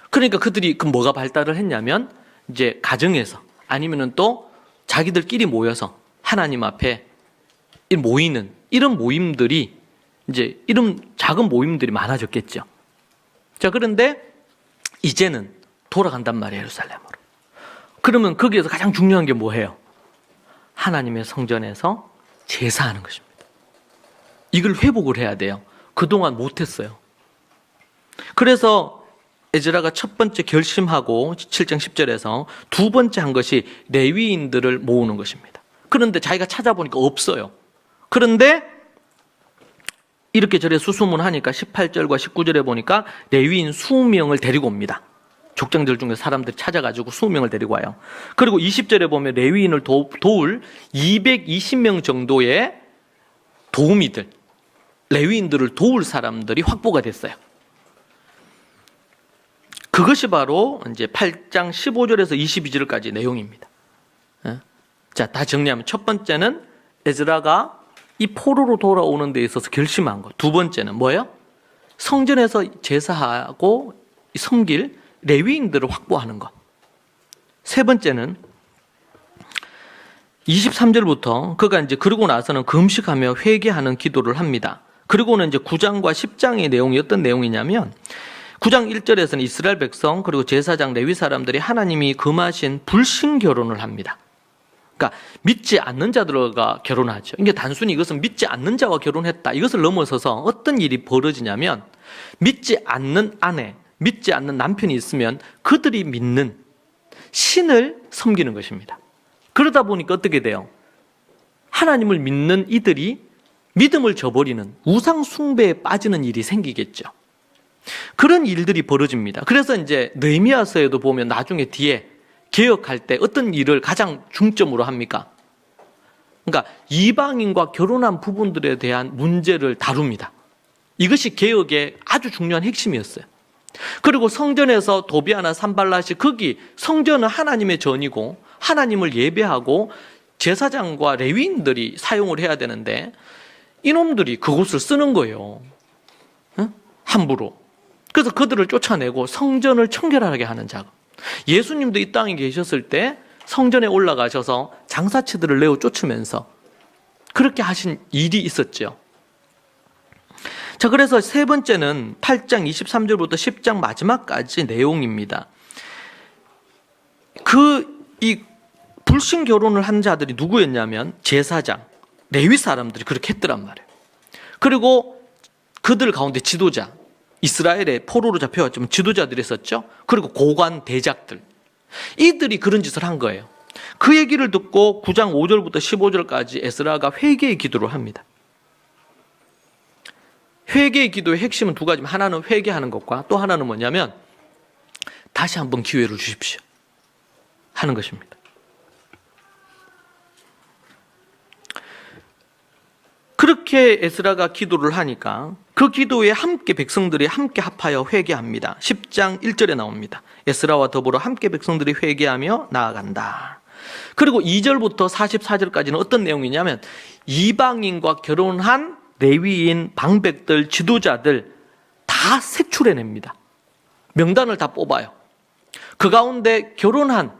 그러니까 그들이 그 뭐가 발달을 했냐면 이제 가정에서 아니면은 또 자기들끼리 모여서 하나님 앞에 모이는 이런 모임들이 이제 이런 작은 모임들이 많아졌겠죠. 자, 그런데 이제는 돌아간단 말이에요, 예루살렘으로. 그러면 거기에서 가장 중요한 게 뭐예요? 하나님의 성전에서 제사하는 것입니다. 이걸 회복을 해야 돼요. 그동안 못했어요. 그래서 에즈라가 첫 번째 결심하고 7장 10절에서 두 번째 한 것이 레위인들을 모으는 것입니다. 그런데 자기가 찾아보니까 없어요. 그런데 이렇게 절에 수소문하니까 18절과 19절에 보니까 레위인 20명을 데리고 옵니다. 족장들 중에 사람들이 찾아가지고 20명을 데리고 와요. 그리고 20절에 보면 레위인을 도울 220명 정도의 도우미들, 레위인들을 도울 사람들이 확보가 됐어요. 그것이 바로 이제 8장 15절에서 22절까지 내용입니다. 자, 다 정리하면 첫 번째는 에즈라가 이 포로로 돌아오는 데 있어서 결심한 것. 두 번째는 뭐예요? 성전에서 제사하고 섬길 레위인들을 확보하는 것. 세 번째는 23절부터 그가 이제 그러고 나서는 금식하며 회개하는 기도를 합니다. 그리고는 이제 9장과 10장의 내용이 어떤 내용이냐면 9장 1절에서는 이스라엘 백성 그리고 제사장 레위 사람들이 하나님이 금하신 불신 결혼을 합니다. 그러니까 믿지 않는 자들과 결혼하죠. 이게 단순히 이것은 믿지 않는 자와 결혼했다. 이것을 넘어서서 어떤 일이 벌어지냐면 믿지 않는 아내, 믿지 않는 남편이 있으면 그들이 믿는 신을 섬기는 것입니다. 그러다 보니까 어떻게 돼요? 하나님을 믿는 이들이 믿음을 저버리는 우상 숭배에 빠지는 일이 생기겠죠. 그런 일들이 벌어집니다. 그래서 이제 느헤미야서에도 보면 나중에 뒤에 개혁할 때 어떤 일을 가장 중점으로 합니까? 그러니까 이방인과 결혼한 부분들에 대한 문제를 다룹니다. 이것이 개혁의 아주 중요한 핵심이었어요. 그리고 성전에서 도비아나 산발랏이 거기 성전은 하나님의 전이고 하나님을 예배하고 제사장과 레위인들이 사용을 해야 되는데 이놈들이 그곳을 쓰는 거예요. 함부로. 그래서 그들을 쫓아내고 성전을 청결하게 하는 작업. 예수님도 이 땅에 계셨을 때 성전에 올라가셔서 장사치들을 내어 쫓으면서 그렇게 하신 일이 있었죠. 자, 그래서 세 번째는 8장 23절부터 10장 마지막까지 내용입니다. 이 불신 결혼을 한 자들이 누구였냐면 제사장, 레위 사람들이 그렇게 했더란 말이에요. 그리고 그들 가운데 지도자, 이스라엘에 포로로 잡혀왔지만 지도자들이 있었죠. 그리고 고관, 대작들. 이들이 그런 짓을 한 거예요. 그 얘기를 듣고 9장 5절부터 15절까지 에스라가 회개의 기도를 합니다. 회개의 기도의 핵심은 두 가지입니다. 하나는 회개하는 것과 또 하나는 뭐냐면 다시 한번 기회를 주십시오 하는 것입니다. 그렇게 에스라가 기도를 하니까 그 기도에 함께 백성들이 함께 합하여 회개합니다. 10장 1절에 나옵니다. 에스라와 더불어 함께 백성들이 회개하며 나아간다. 그리고 2절부터 44절까지는 어떤 내용이냐면 이방인과 결혼한 레위인, 방백들, 지도자들 다 색출해냅니다. 명단을 다 뽑아요. 그 가운데 결혼한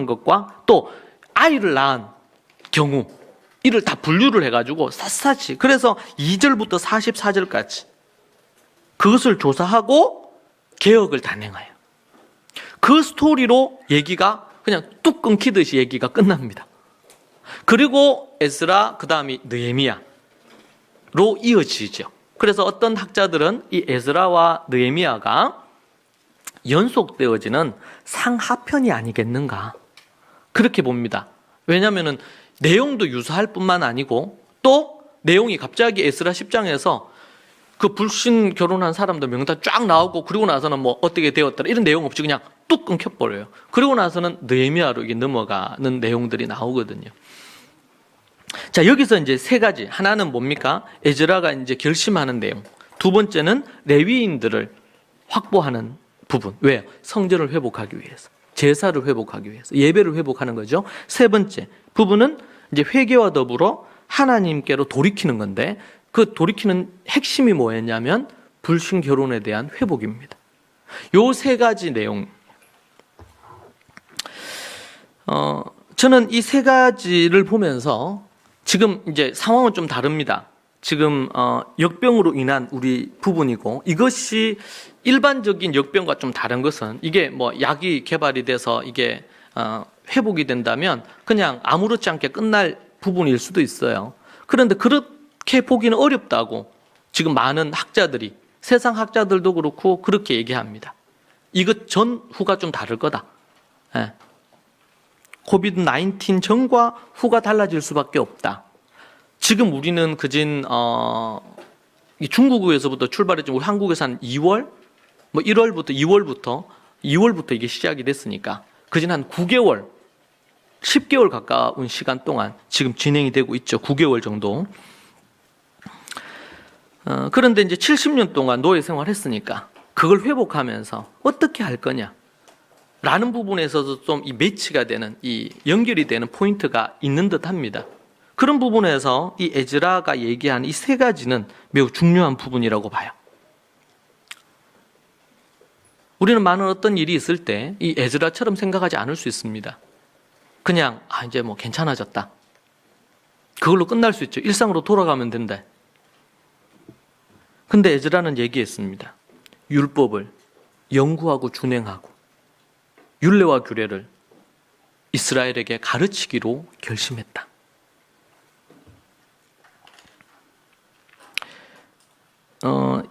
것과 또 아이를 낳은 경우 이를 다 분류를 해가지고 샅샅이 그래서 2절부터 44절까지 그것을 조사하고 개혁을 단행해요. 그 스토리로 얘기가 그냥 뚝 끊기듯이 얘기가 끝납니다. 그리고 에스라, 그 다음이 느헤미야로 이어지죠. 그래서 어떤 학자들은 이 에스라와 느헤미야가 연속되어지는 상하편이 아니겠는가, 그렇게 봅니다. 왜냐하면 내용도 유사할 뿐만 아니고 또 내용이 갑자기 에스라 10장에서 그 불신 결혼한 사람들 명단 쫙 나오고, 그리고 나서는 뭐 어떻게 되었더라 이런 내용 없이 그냥 뚝 끊겨버려요. 그리고 나서는 느헤미야로 이게 넘어가는 내용들이 나오거든요. 자, 여기서 이제 세 가지. 하나는 뭡니까? 에즈라가 이제 결심하는 내용. 두 번째는 레위인들을 확보하는 부분. 왜요? 성전을 회복하기 위해서, 제사를 회복하기 위해서, 예배를 회복하는 거죠. 세 번째 부분은 이제 회개와 더불어 하나님께로 돌이키는 건데, 그 돌이키는 핵심이 뭐였냐면 불신 결혼에 대한 회복입니다. 요 세 가지 내용. 저는 이 세 가지를 보면서 지금 이제 상황은 좀 다릅니다. 지금 역병으로 인한 우리 부분이고, 이것이 일반적인 역병과 좀 다른 것은, 이게 뭐 약이 개발이 돼서 이게 회복이 된다면 그냥 아무렇지 않게 끝날 부분일 수도 있어요. 그런데 그렇게 보기는 어렵다고 지금 많은 학자들이, 세상 학자들도 그렇고 그렇게 얘기합니다. 이것 전후가 좀 다를 거다. 예. 코비드 19 전과 후가 달라질 수밖에 없다. 지금 우리는 그진 중국에서부터 출발했죠. 우리 한국에서 한 2월, 뭐 1월부터 2월부터 이게 시작이 됐으니까 그진 한 9개월, 10개월 가까운 시간 동안 지금 진행이 되고 있죠. 9개월 정도. 그런데 이제 70년 동안 노예 생활했으니까 그걸 회복하면서 어떻게 할 거냐 라는 부분에서도 좀 이 매치가 되는, 이 연결이 되는 포인트가 있는 듯 합니다. 그런 부분에서 이 에즈라가 얘기하는 이 세 가지는 매우 중요한 부분이라고 봐요. 우리는 많은 어떤 일이 있을 때 이 에즈라처럼 생각하지 않을 수 있습니다. 그냥 이제 뭐 괜찮아졌다, 그걸로 끝날 수 있죠. 일상으로 돌아가면 된다. 근데 에즈라는 얘기했습니다. 율법을 연구하고 준행하고 율례와 규례를 이스라엘에게 가르치기로 결심했다.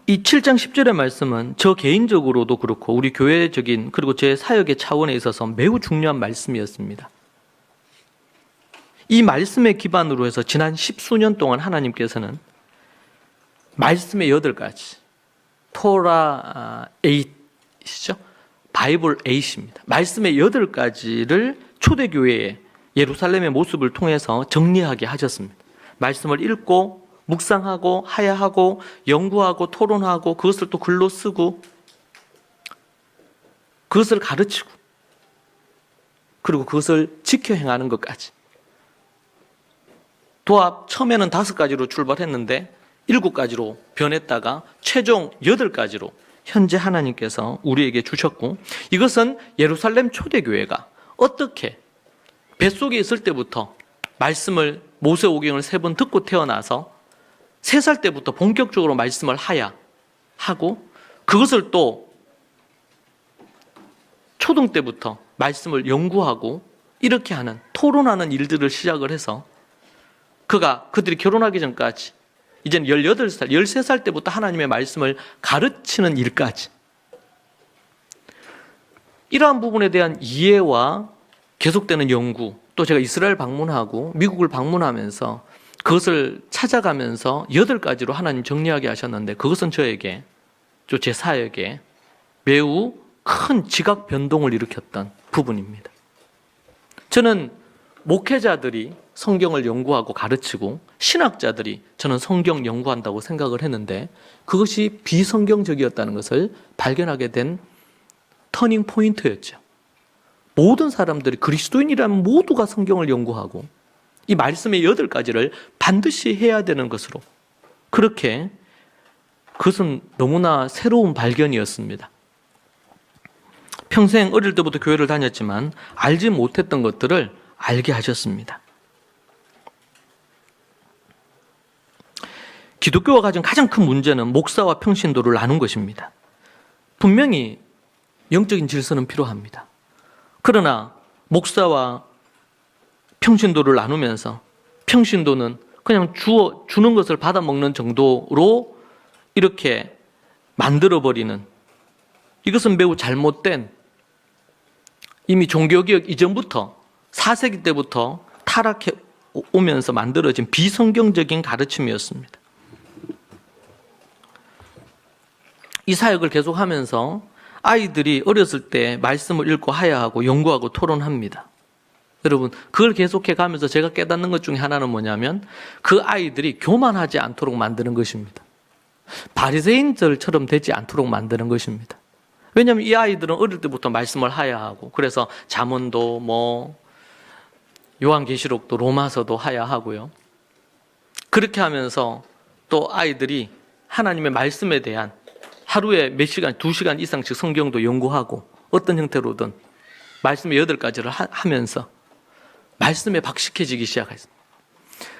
이 7장 10절의 말씀은 저 개인적으로도 그렇고 우리 교회적인, 그리고 제 사역의 차원에 있어서 매우 중요한 말씀이었습니다. 이 말씀에 기반으로 해서 지난 10수년 동안 하나님께서는 말씀의 8가지, 토라 8이죠. 바이블 8입니다. 말씀의 8가지를 초대교회의 예루살렘의 모습을 통해서 정리하게 하셨습니다. 말씀을 읽고 묵상하고 하야하고 연구하고 토론하고 그것을 또 글로 쓰고 그것을 가르치고 그리고 그것을 지켜 행하는 것까지. 도합 처음에는 5가지로 출발했는데 7가지로 변했다가 최종 8가지로 현재 하나님께서 우리에게 주셨고, 이것은 예루살렘 초대교회가 어떻게 뱃속에 있을 때부터 말씀을, 모세오경을 3번 듣고 태어나서 3살 때부터 본격적으로 말씀을 하고 그것을 또 초등 때부터 말씀을 연구하고 이렇게 하는, 토론하는 일들을 시작을 해서 그들이 결혼하기 전까지 이제는 18살, 13살 때부터 하나님의 말씀을 가르치는 일까지, 이러한 부분에 대한 이해와 계속되는 연구, 또 제가 이스라엘 방문하고 미국을 방문하면서 그것을 찾아가면서 8가지로 하나님 정리하게 하셨는데, 그것은 저에게, 제 사역에 매우 큰 지각 변동을 일으켰던 부분입니다. 저는 목회자들이 성경을 연구하고 가르치고 신학자들이 저는 성경 연구한다고 생각을 했는데, 그것이 비성경적이었다는 것을 발견하게 된 터닝 포인트였죠. 모든 사람들이, 그리스도인이라면 모두가 성경을 연구하고 이 말씀의 8가지를 반드시 해야 되는 것으로, 그렇게 그것은 너무나 새로운 발견이었습니다. 평생 어릴 때부터 교회를 다녔지만 알지 못했던 것들을 알게 하셨습니다. 기독교가 가진 가장 큰 문제는 목사와 평신도를 나눈 것입니다. 분명히 영적인 질서는 필요합니다. 그러나 목사와 평신도를 나누면서 평신도는 그냥 주는 것을 받아 먹는 정도로 이렇게 만들어버리는, 이것은 매우 잘못된, 이미 종교개혁 이전부터 4세기 때부터 타락해 오면서 만들어진 비성경적인 가르침이었습니다. 이 사역을 계속하면서 아이들이 어렸을 때 말씀을 읽고 하야하고 연구하고 토론합니다. 여러분, 그걸 계속해 가면서 제가 깨닫는 것 중에 하나는 뭐냐면 그 아이들이 교만하지 않도록 만드는 것입니다. 바리새인들처럼 되지 않도록 만드는 것입니다. 왜냐하면 이 아이들은 어릴 때부터 말씀을 하야하고, 그래서 잠언도 요한계시록도 로마서도 하야하고요. 그렇게 하면서 또 아이들이 하나님의 말씀에 대한 하루에 몇 시간, 2시간 이상씩 성경도 연구하고 어떤 형태로든 말씀의 8가지를 하면서 말씀에 박식해지기 시작했습니다.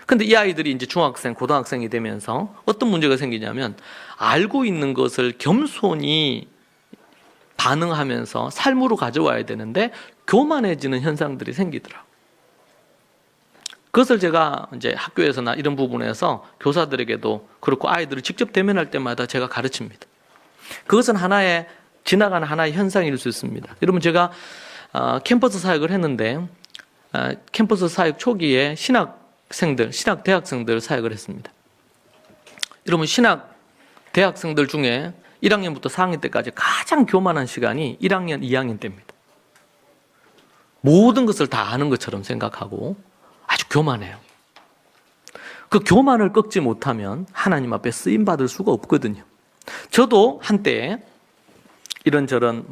근데 이 아이들이 이제 중학생, 고등학생이 되면서 어떤 문제가 생기냐면 알고 있는 것을 겸손히 반응하면서 삶으로 가져와야 되는데 교만해지는 현상들이 생기더라고요. 그것을 제가 이제 학교에서나 이런 부분에서 교사들에게도 그렇고 아이들을 직접 대면할 때마다 제가 가르칩니다. 그것은 하나의 지나가는 하나의 현상일 수 있습니다. 여러분, 제가 캠퍼스 사역을 했는데 캠퍼스 사역 초기에 신학 대학생들 사역을 했습니다. 여러분, 신학 대학생들 중에 1학년부터 4학년 때까지 가장 교만한 시간이 1학년, 2학년 때입니다. 모든 것을 다 아는 것처럼 생각하고 아주 교만해요. 그 교만을 꺾지 못하면 하나님 앞에 쓰임받을 수가 없거든요. 저도 한때 이런저런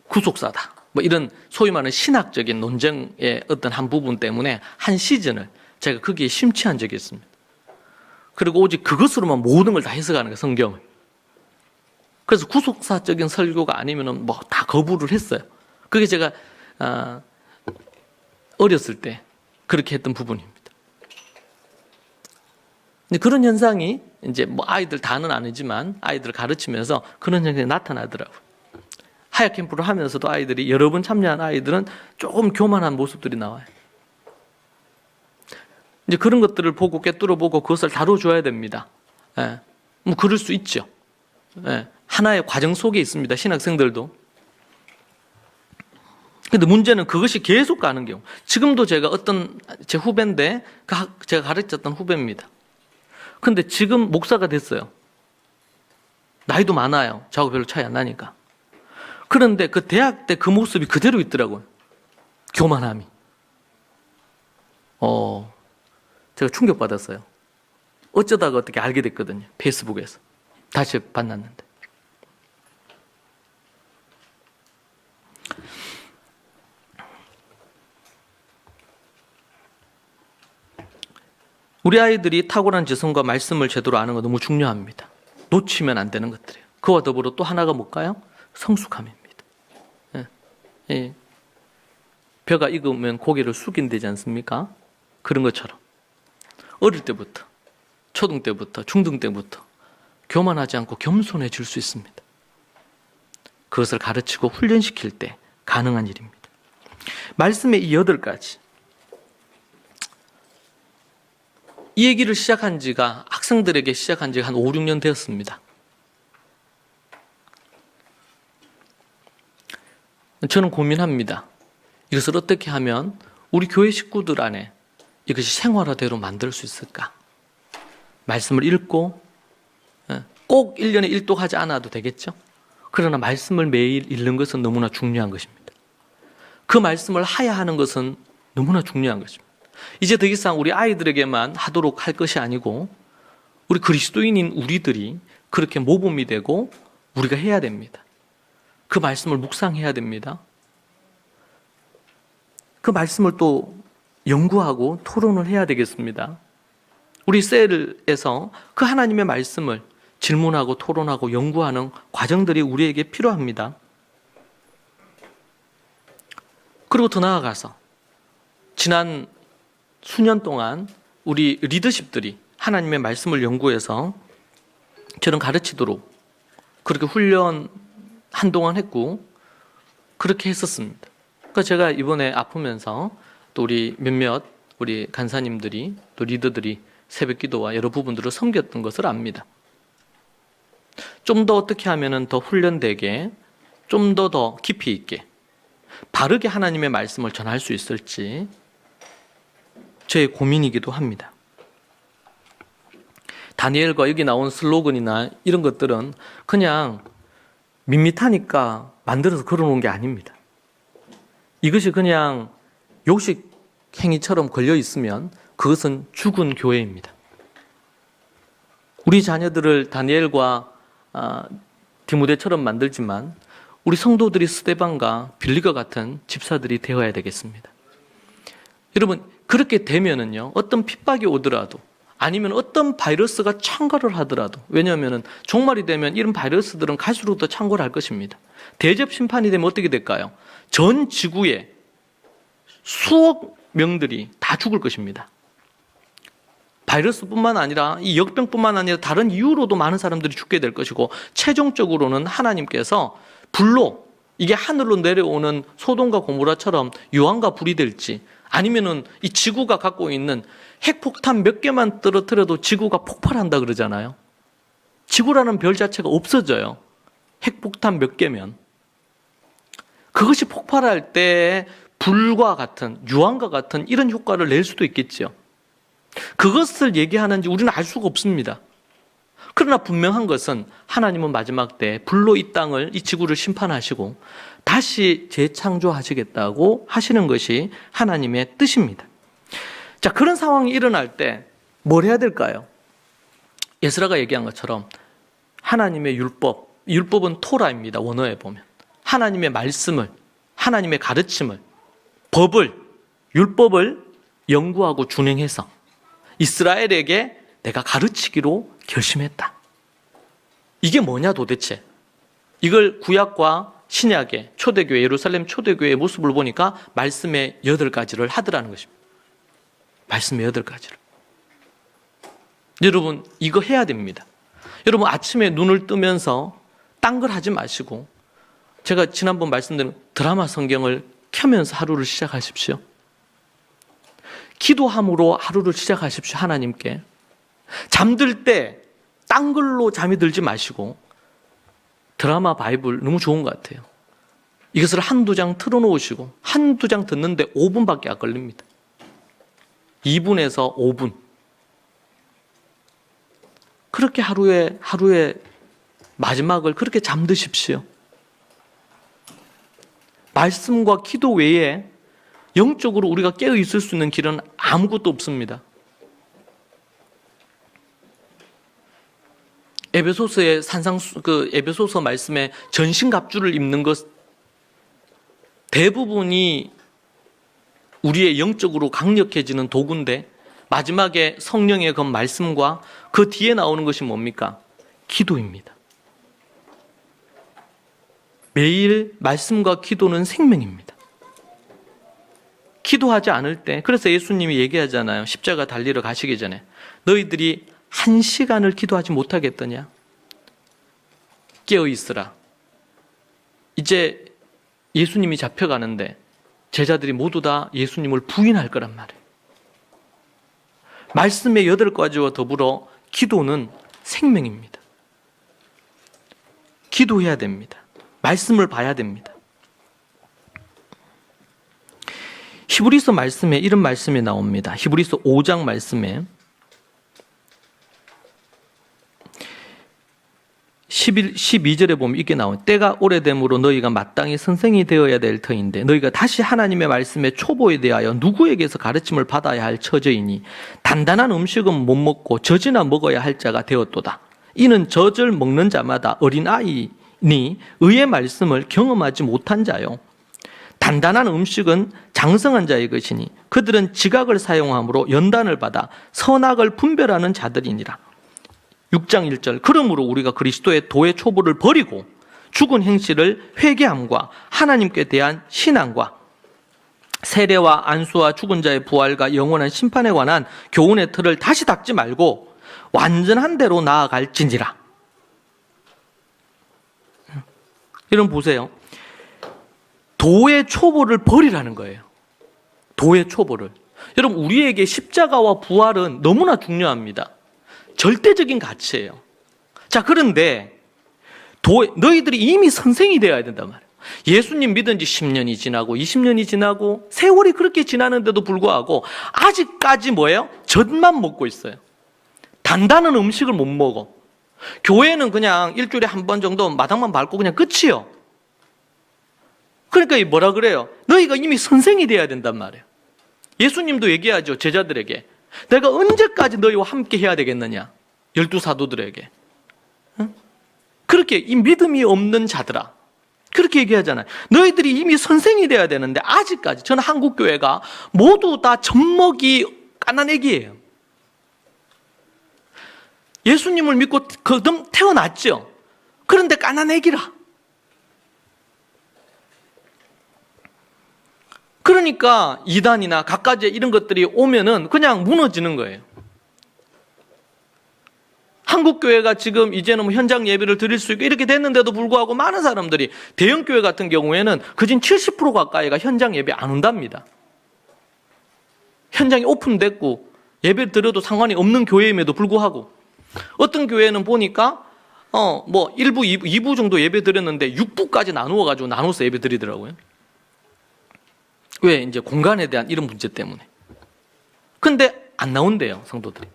구속사다, 이런 소위 말하는 신학적인 논쟁의 어떤 한 부분 때문에 한 시즌을 제가 거기에 심취한 적이 있습니다. 그리고 오직 그것으로만 모든 걸 다 해석하는 거예요, 성경을. 그래서 구속사적인 설교가 아니면은 다 거부를 했어요. 그게 제가 어렸을 때 그렇게 했던 부분입니다. 근데 그런 현상이 이제 아이들 다는 아니지만 아이들을 가르치면서 그런 현상이 나타나더라고요. 하야 캠프를 하면서도 아이들이, 여러 번 참여한 아이들은 조금 교만한 모습들이 나와요. 이제 그런 것들을 보고 꿰뚫어 보고 그것을 다뤄줘야 됩니다. 예. 그럴 수 있죠. 예. 하나의 과정 속에 있습니다. 신학생들도. 근데 문제는 그것이 계속 가는 경우. 지금도 제가 어떤 제 후배인데, 제가 가르쳤던 후배입니다. 근데 지금 목사가 됐어요. 나이도 많아요. 저하고 별로 차이 안 나니까. 그런데 그 대학 때 그 모습이 그대로 있더라고요. 교만함이. 제가 충격받았어요. 어쩌다가 어떻게 알게 됐거든요. 페이스북에서. 다시 만났는데. 우리 아이들이 탁월한 지성과 말씀을 제대로 아는 거 너무 중요합니다. 놓치면 안 되는 것들이에요. 그와 더불어 또 하나가 뭘까요? 성숙함입니다. 예. 벼가 익으면 고개를 숙인되지 않습니까? 그런 것처럼 어릴 때부터, 초등 때부터, 중등 때부터 교만하지 않고 겸손해질 수 있습니다. 그것을 가르치고 훈련시킬 때 가능한 일입니다. 말씀의 이 8가지. 이 얘기를 시작한 지가, 학생들에게 시작한 지가 한 5, 6년 되었습니다. 저는 고민합니다. 이것을 어떻게 하면 우리 교회 식구들 안에 이것이 생활화대로 만들 수 있을까? 말씀을 읽고, 꼭 1년에 1독 하지 않아도 되겠죠? 그러나 말씀을 매일 읽는 것은 너무나 중요한 것입니다. 그 말씀을 하야 하는 것은 너무나 중요한 것입니다. 이제 더 이상 우리 아이들에게만 하도록 할 것이 아니고 우리 그리스도인인 우리들이 그렇게 모범이 되고 우리가 해야 됩니다. 그 말씀을 묵상해야 됩니다. 그 말씀을 또 연구하고 토론을 해야 되겠습니다. 우리 셀에서 그 하나님의 말씀을 질문하고 토론하고 연구하는 과정들이 우리에게 필요합니다. 그리고 더 나아가서 지난 수년 동안 우리 리더십들이 하나님의 말씀을 연구해서 저는 가르치도록 그렇게 훈련 한동안 했고 그렇게 했었습니다. 그러니까 제가 이번에 아프면서 또 우리 몇몇 우리 간사님들이 또 리더들이 새벽기도와 여러 부분들을 섬겼던 것을 압니다. 좀 더 어떻게 하면은 더 훈련되게, 좀 더 깊이 있게, 바르게 하나님의 말씀을 전할 수 있을지 저의 고민이기도 합니다. 다니엘과 여기 나온 슬로건이나 이런 것들은 그냥 밋밋하니까 만들어서 걸어놓은 게 아닙니다. 이것이 그냥 요식 행위처럼 걸려 있으면 그것은 죽은 교회입니다. 우리 자녀들을 다니엘과 디모데처럼 만들지만 우리 성도들이 스데반과 빌리과 같은 집사들이 되어야 되겠습니다. 여러분, 그렇게 되면은요, 어떤 핍박이 오더라도 아니면 어떤 바이러스가 창궐을 하더라도, 왜냐하면 종말이 되면 이런 바이러스들은 갈수록 더 창궐할 것입니다. 대접 심판이 되면 어떻게 될까요? 전 지구에 수억 명들이 다 죽을 것입니다. 바이러스뿐만 아니라 이 역병뿐만 아니라 다른 이유로도 많은 사람들이 죽게 될 것이고, 최종적으로는 하나님께서 불로, 이게 하늘로 내려오는 소돔과 고모라처럼 유황과 불이 될지, 아니면은 이 지구가 갖고 있는 핵폭탄 몇 개만 떨어뜨려도 지구가 폭발한다 그러잖아요. 지구라는 별 자체가 없어져요. 핵폭탄 몇 개면. 그것이 폭발할 때 불과 같은, 유황과 같은 이런 효과를 낼 수도 있겠죠. 그것을 얘기하는지 우리는 알 수가 없습니다. 그러나 분명한 것은 하나님은 마지막 때 불로 이 땅을, 이 지구를 심판하시고 다시 재창조하시겠다고 하시는 것이 하나님의 뜻입니다. 자, 그런 상황이 일어날 때 뭘 해야 될까요? 예스라가 얘기한 것처럼 하나님의 율법은 토라입니다. 원어에 보면 하나님의 말씀을, 하나님의 가르침을, 법을, 율법을 연구하고 준행해서 이스라엘에게 내가 가르치기로 결심했다. 이게 뭐냐 도대체? 이걸 구약과 신약의 초대교회, 예루살렘 초대교회의 모습을 보니까 말씀의 8가지를 하더라는 것입니다. 말씀의 8가지를. 여러분, 이거 해야 됩니다. 여러분, 아침에 눈을 뜨면서 딴 걸 하지 마시고, 제가 지난번 말씀드린 드라마 성경을 켜면서 하루를 시작하십시오. 기도함으로 하루를 시작하십시오. 하나님께. 잠들 때 딴 걸로 잠이 들지 마시고, 드라마 바이블 너무 좋은 것 같아요. 이것을 한두 장 틀어놓으시고 한두 장 듣는데 5분밖에 안 걸립니다. 2분에서 5분. 그렇게 하루에 마지막을 그렇게 잠드십시오. 말씀과 기도 외에 영적으로 우리가 깨어 있을 수 있는 길은 아무것도 없습니다. 에베소서의 에베소서 말씀에 전신갑주를 입는 것 대부분이 우리의 영적으로 강력해지는 도구인데, 마지막에 성령의 그 말씀과 그 뒤에 나오는 것이 뭡니까? 기도입니다. 매일 말씀과 기도는 생명입니다. 기도하지 않을 때, 그래서 예수님이 얘기하잖아요. 십자가 달리러 가시기 전에 너희들이 1시간을 기도하지 못하겠더냐? 깨어 있으라. 이제 예수님이 잡혀가는데 제자들이 모두 다 예수님을 부인할 거란 말이에요. 말씀의 8가지와 더불어 기도는 생명입니다. 기도해야 됩니다. 말씀을 봐야 됩니다. 히브리서 말씀에 이런 말씀이 나옵니다. 히브리서 5장 말씀에 12절에 보면 이렇게 나와요. 때가 오래됨으로 너희가 마땅히 선생이 되어야 될 터인데 너희가 다시 하나님의 말씀의 초보에 대하여 누구에게서 가르침을 받아야 할 처지이니 단단한 음식은 못 먹고 젖이나 먹어야 할 자가 되었도다. 이는 젖을 먹는 자마다 어린아이니 의의 말씀을 경험하지 못한 자요. 단단한 음식은 장성한 자의 것이니 그들은 지각을 사용함으로 연단을 받아 선악을 분별하는 자들이니라. 6장 1절. 그러므로 우리가 그리스도의 도의 초보를 버리고 죽은 행실을 회개함과 하나님께 대한 신앙과 세례와 안수와 죽은 자의 부활과 영원한 심판에 관한 교훈의 틀을 다시 닦지 말고 완전한 대로 나아갈지니라. 여러분 보세요. 도의 초보를 버리라는 거예요. 도의 초보를. 여러분, 우리에게 십자가와 부활은 너무나 중요합니다. 절대적인 가치예요. 자, 그런데 너희들이 이미 선생이 되어야 된단 말이에요. 예수님 믿은 지 10년이 지나고 20년이 지나고 세월이 그렇게 지나는데도 불구하고 아직까지 뭐예요? 젖만 먹고 있어요. 단단한 음식을 못 먹어. 교회는 그냥 일주일에 한 번 정도 마당만 밟고 그냥 끝이요. 그러니까 뭐라 그래요? 너희가 이미 선생이 돼야 된단 말이에요. 예수님도 얘기하죠, 제자들에게. 내가 언제까지 너희와 함께 해야 되겠느냐? 12사도들에게. 응? 그렇게 이 믿음이 없는 자들아, 그렇게 얘기하잖아요. 너희들이 이미 선생이 돼야 되는데 아직까지. 저는 한국교회가 모두 다 젖먹이 까난애기예요. 예수님을 믿고 거듭 태어났죠. 그런데 까난애기라. 그러니까 이단이나 갖가지 이런 것들이 오면은 그냥 무너지는 거예요. 한국교회가 지금 이제는 뭐 현장 예배를 드릴 수 있고 이렇게 됐는데도 불구하고 많은 사람들이, 대형교회 같은 경우에는 그진 70% 가까이가 현장 예배 안 온답니다. 현장이 오픈됐고 예배 드려도 상관이 없는 교회임에도 불구하고, 어떤 교회는 보니까 뭐 1부, 2부 정도 예배 드렸는데 6부까지 나눠서 예배 드리더라고요. 왜? 이제 공간에 대한 이런 문제 때문에. 근데 안 나온대요, 성도들이.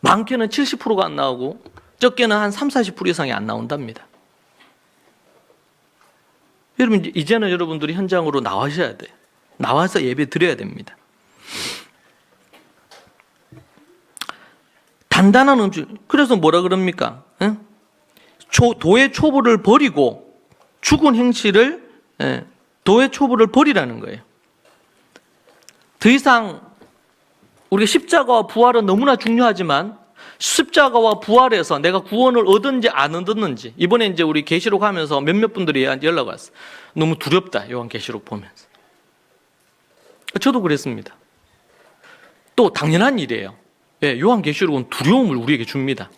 많게는 70%가 안 나오고 적게는 한 30-40% 이상이 안 나온답니다. 여러분, 이제는 여러분들이 현장으로 나와셔야 돼요. 나와서 예배 드려야 됩니다. 단단한 음식. 그래서 뭐라 그럽니까? 도의 초보를 버리고 죽은 행실을, 도의 초보를 버리라는 거예요. 더 이상 우리가 십자가와 부활은 너무나 중요하지만 십자가와 부활에서 내가 구원을 얻었는지 안 얻었는지, 이번에 이제 우리 계시록 하면서 몇몇 분들이 연락 왔어요. 너무 두렵다, 요한계시록 보면서. 저도 그랬습니다. 또 당연한 일이에요. 요한계시록은 두려움을 우리에게 줍니다.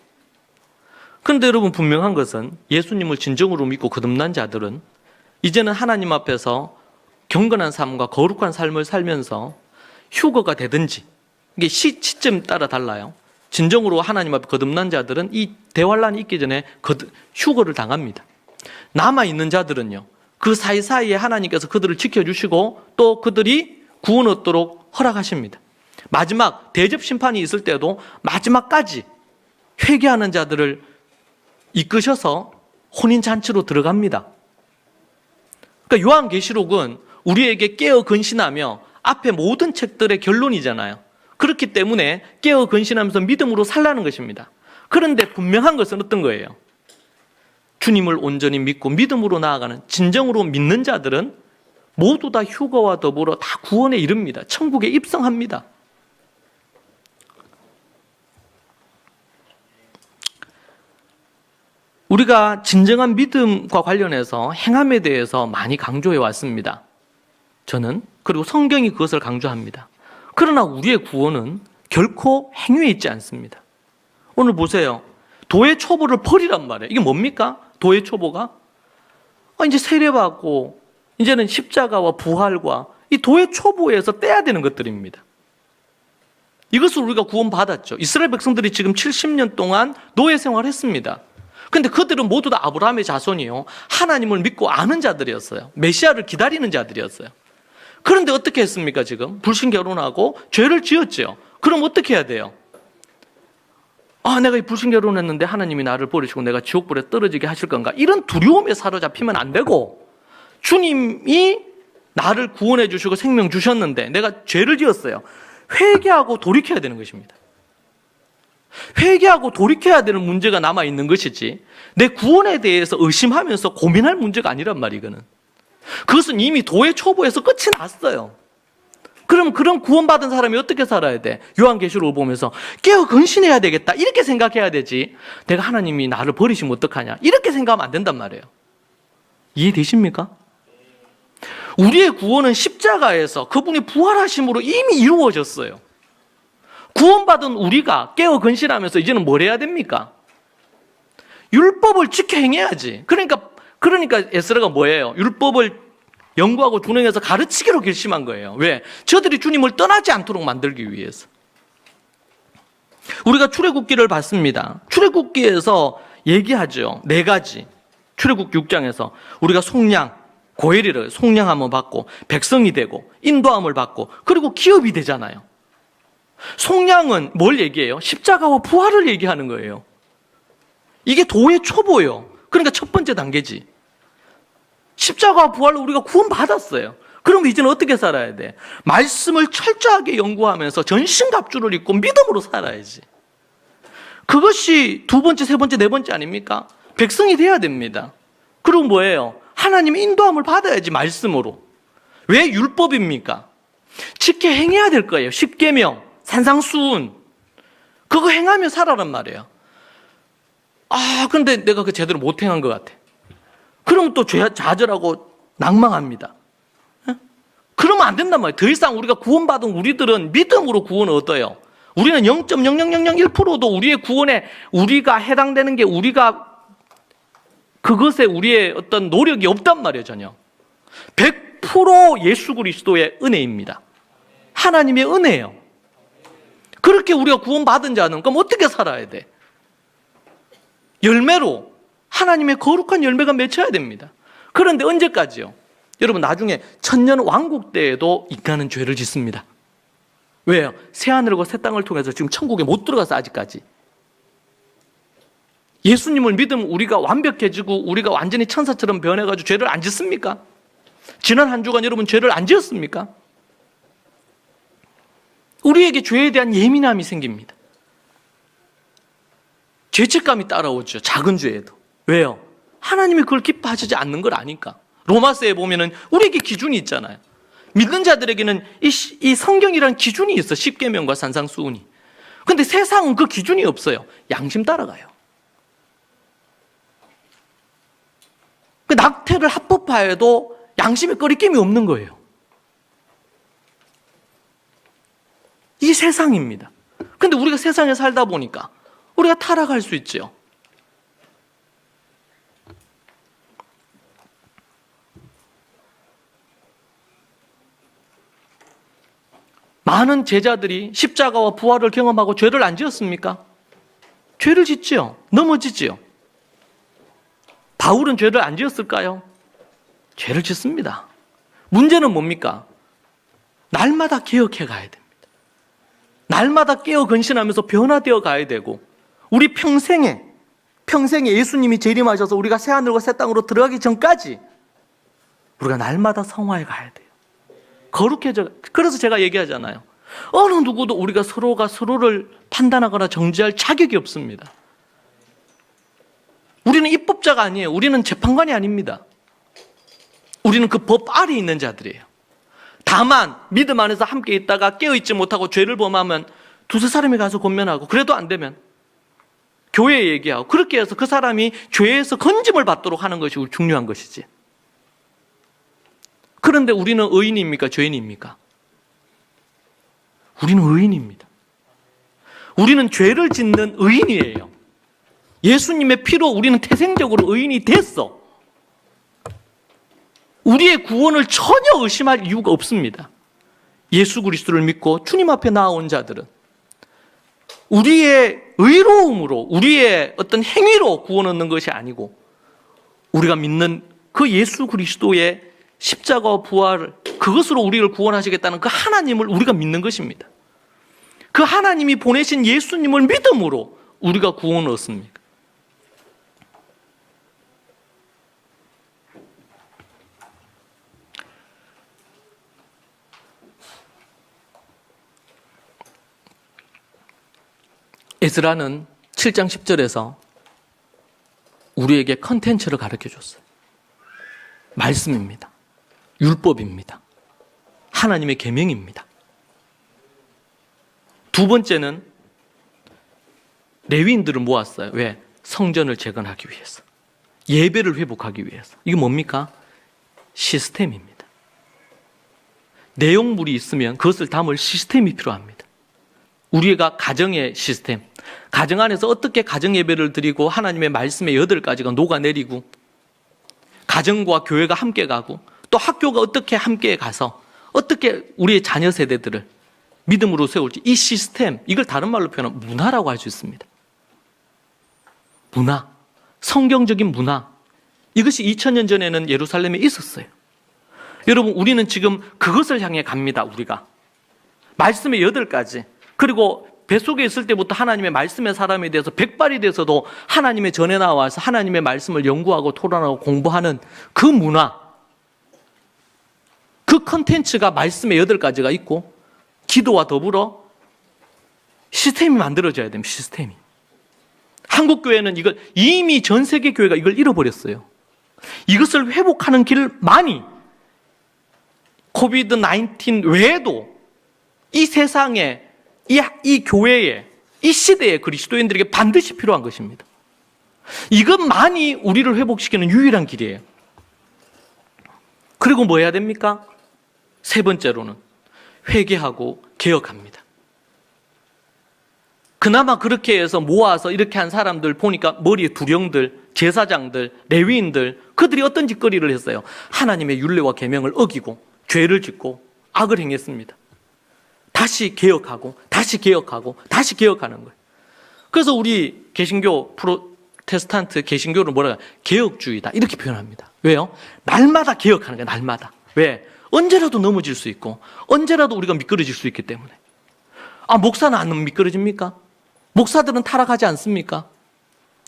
그런데 여러분, 분명한 것은 예수님을 진정으로 믿고 거듭난 자들은 이제는 하나님 앞에서 경건한 삶과 거룩한 삶을 살면서 휴거가 되든지, 이게 시점 따라 달라요. 진정으로 하나님 앞에 거듭난 자들은 이 대환란이 있기 전에 휴거를 당합니다. 남아있는 자들은요, 그 사이사이에 하나님께서 그들을 지켜주시고 또 그들이 구원 얻도록 허락하십니다. 마지막 대접 심판이 있을 때도 마지막까지 회개하는 자들을 이끄셔서 혼인잔치로 들어갑니다. 그러니까 요한계시록은 우리에게 깨어 근신하며 앞에 모든 책들의 결론이잖아요. 그렇기 때문에 깨어 근신하면서 믿음으로 살라는 것입니다. 그런데 분명한 것은 어떤 거예요? 주님을 온전히 믿고 믿음으로 나아가는, 진정으로 믿는 자들은 모두 다 휴거와 더불어 다 구원에 이릅니다. 천국에 입성합니다. 우리가 진정한 믿음과 관련해서 행함에 대해서 많이 강조해 왔습니다. 저는. 그리고 성경이 그것을 강조합니다. 그러나 우리의 구원은 결코 행위에 있지 않습니다. 오늘 보세요. 도의 초보를 버리란 말이에요. 이게 뭡니까? 도의 초보가? 이제 세례받고 이제는 십자가와 부활과 이 도의 초보에서 떼야 되는 것들입니다. 이것을 우리가 구원받았죠. 이스라엘 백성들이 지금 70년 동안 노예 생활을 했습니다. 근데 그들은 모두 다 아브라함의 자손이요, 하나님을 믿고 아는 자들이었어요. 메시아를 기다리는 자들이었어요. 그런데 어떻게 했습니까? 지금 불신 결혼하고 죄를 지었죠. 그럼 어떻게 해야 돼요? 내가 이 불신 결혼했는데 하나님이 나를 버리시고 내가 지옥불에 떨어지게 하실 건가? 이런 두려움에 사로잡히면 안 되고, 주님이 나를 구원해 주시고 생명 주셨는데 내가 죄를 지었어요. 회개하고 돌이켜야 되는 것입니다. 회개하고 돌이켜야 되는 문제가 남아있는 것이지, 내 구원에 대해서 의심하면서 고민할 문제가 아니란 말이에요. 이거는. 그것은 이미 도의 초보에서 끝이 났어요. 그럼 그런 구원받은 사람이 어떻게 살아야 돼? 요한계시록을 보면서 깨어 근신해야 되겠다, 이렇게 생각해야 되지, 내가 하나님이 나를 버리시면 어떡하냐, 이렇게 생각하면 안 된단 말이에요. 이해되십니까? 우리의 구원은 십자가에서 그분이 부활하심으로 이미 이루어졌어요. 구원받은 우리가 깨어 근신하면서 이제는 뭘 해야 됩니까? 율법을 지켜 행해야지. 그러니까 에스라가 뭐예요? 율법을 연구하고 준행해서 가르치기로 결심한 거예요. 왜? 저들이 주님을 떠나지 않도록 만들기 위해서. 우리가 출애굽기를 봤습니다. 출애굽기에서 얘기하죠. 4가지. 출애굽기 6장에서 우리가 속량, 고엘이를 속량함을 받고 백성이 되고 인도함을 받고 그리고 기업이 되잖아요. 속량은 뭘 얘기해요? 십자가와 부활을 얘기하는 거예요. 이게 도의 초보예요. 그러니까 첫 번째 단계지. 십자가와 부활로 우리가 구원받았어요. 그럼 이제는 어떻게 살아야 돼? 말씀을 철저하게 연구하면서 전신갑주를 입고 믿음으로 살아야지. 그것이 2번째, 3번째, 4번째 아닙니까? 백성이 돼야 됩니다. 그리고 뭐예요? 하나님의 인도함을 받아야지, 말씀으로. 왜 율법입니까? 지켜 행해야 될 거예요. 십계명, 산상수훈. 그거 행하며 살아란 말이에요. 근데 내가 그 제대로 못 행한 것 같아. 그러면 또 좌절하고 낭망합니다. 그러면 안 된단 말이에요. 더 이상 우리가 구원받은 우리들은 믿음으로 구원을 얻어요. 우리는 0.00001%도 우리의 구원에 우리가 해당되는 게 그것에 우리의 어떤 노력이 없단 말이에요, 전혀. 100% 예수 그리스도의 은혜입니다. 하나님의 은혜예요. 그렇게 우리가 구원받은 자는 그럼 어떻게 살아야 돼? 열매로 하나님의 거룩한 열매가 맺혀야 됩니다. 그런데 언제까지요? 여러분, 나중에 천년 왕국 때에도 인간은 죄를 짓습니다. 왜요? 새하늘과 새 땅을 통해서 지금 천국에 못 들어가서 아직까지. 예수님을 믿으면 우리가 완벽해지고 우리가 완전히 천사처럼 변해가지고 죄를 안 짓습니까? 지난 한 주간 여러분 죄를 안 지었습니까? 우리에게 죄에 대한 예민함이 생깁니다. 죄책감이 따라오죠. 작은 죄에도. 왜요? 하나님이 그걸 기뻐하시지 않는 걸 아니까. 로마서에 보면은 우리에게 기준이 있잖아요. 믿는 자들에게는 이 성경이라는 기준이 있어. 십계명과 산상수훈이. 근데 세상은 그 기준이 없어요. 양심 따라가요. 그 낙태를 합법화해도 양심에 꺼리낌이 없는 거예요. 이 세상입니다. 근데 우리가 세상에 살다 보니까 우리가 타락할 수 있죠. 많은 제자들이 십자가와 부활을 경험하고 죄를 안 지었습니까? 죄를 짓지요. 넘어지지요. 바울은 죄를 안 지었을까요? 죄를 짓습니다. 문제는 뭡니까? 날마다 개혁해 가야 됩니다. 날마다 깨어 근신하면서 변화되어 가야 되고, 우리 평생에 예수님이 재림하셔서 우리가 새하늘과 새 땅으로 들어가기 전까지 우리가 날마다 성화해 가야 돼요. 거룩해져. 그래서 제가 얘기하잖아요. 어느 누구도 우리가 서로가 서로를 판단하거나 정죄할 자격이 없습니다. 우리는 입법자가 아니에요. 우리는 재판관이 아닙니다. 우리는 그 법 아래에 있는 자들이에요. 다만 믿음 안에서 함께 있다가 깨어있지 못하고 죄를 범하면 두세 사람이 가서 권면하고, 그래도 안 되면 교회에 얘기하고, 그렇게 해서 그 사람이 죄에서 건짐을 받도록 하는 것이 중요한 것이지. 그런데 우리는 의인입니까? 죄인입니까? 우리는 의인입니다. 우리는 죄를 짓는 의인이에요. 예수님의 피로 우리는 태생적으로 의인이 됐어. 우리의 구원을 전혀 의심할 이유가 없습니다. 예수 그리스도를 믿고 주님 앞에 나아온 자들은 우리의 의로움으로, 우리의 어떤 행위로 구원 얻는 것이 아니고, 우리가 믿는 그 예수 그리스도의 십자가와 부활을, 그것으로 우리를 구원하시겠다는 그 하나님을 우리가 믿는 것입니다. 그 하나님이 보내신 예수님을 믿음으로 우리가 구원을 얻습니다. 에스라는 7장 10절에서 우리에게 컨텐츠를 가르쳐 줬어요. 말씀입니다. 율법입니다. 하나님의 계명입니다. 두 번째는 레위인들을 모았어요. 왜? 성전을 재건하기 위해서. 예배를 회복하기 위해서. 이게 뭡니까? 시스템입니다. 내용물이 있으면 그것을 담을 시스템이 필요합니다. 우리가 가정의 시스템, 가정 안에서 어떻게 가정 예배를 드리고 하나님의 말씀의 8가지가 녹아내리고 가정과 교회가 함께 가고 또 학교가 어떻게 함께 가서 어떻게 우리의 자녀 세대들을 믿음으로 세울지, 이 시스템, 이걸 다른 말로 표현하면 문화라고 할 수 있습니다. 문화, 성경적인 문화, 이것이 2000년 전에는 예루살렘에 있었어요. 여러분, 우리는 지금 그것을 향해 갑니다. 우리가 말씀의 8가지, 그리고 뱃속에 있을 때부터 하나님의 말씀의 사람에 대해서 백발이 돼서도 하나님의 전에 나와서 하나님의 말씀을 연구하고 토론하고 공부하는 그 문화, 그 컨텐츠가 말씀의 8가지가 있고 기도와 더불어 시스템이 만들어져야 됩니다. 시스템이. 한국교회는 이걸 이미 전 세계 교회가 이걸 잃어버렸어요. 이것을 회복하는 길을 많이 코비드-19 외에도 이 세상에 이 교회에 이 시대에 그리스도인들에게 반드시 필요한 것입니다. 이것만이 우리를 회복시키는 유일한 길이에요. 그리고 뭐 해야 됩니까? 세 번째로는 회개하고 개혁합니다. 그나마 그렇게 해서 모아서 이렇게 한 사람들 보니까 머리에 두령들, 제사장들, 레위인들, 그들이 어떤 짓거리를 했어요? 하나님의 율례와 계명을 어기고 죄를 짓고 악을 행했습니다. 다시 개혁하고 다시 개혁하고 다시 개혁하는 거예요. 그래서 우리 개신교, 프로테스탄트 개신교를 뭐라 해요? 개혁주의다 이렇게 표현합니다. 왜요? 날마다 개혁하는 거예요. 날마다. 왜? 언제라도 넘어질 수 있고 언제라도 우리가 미끄러질 수 있기 때문에. 목사는 안 미끄러집니까? 목사들은 타락하지 않습니까?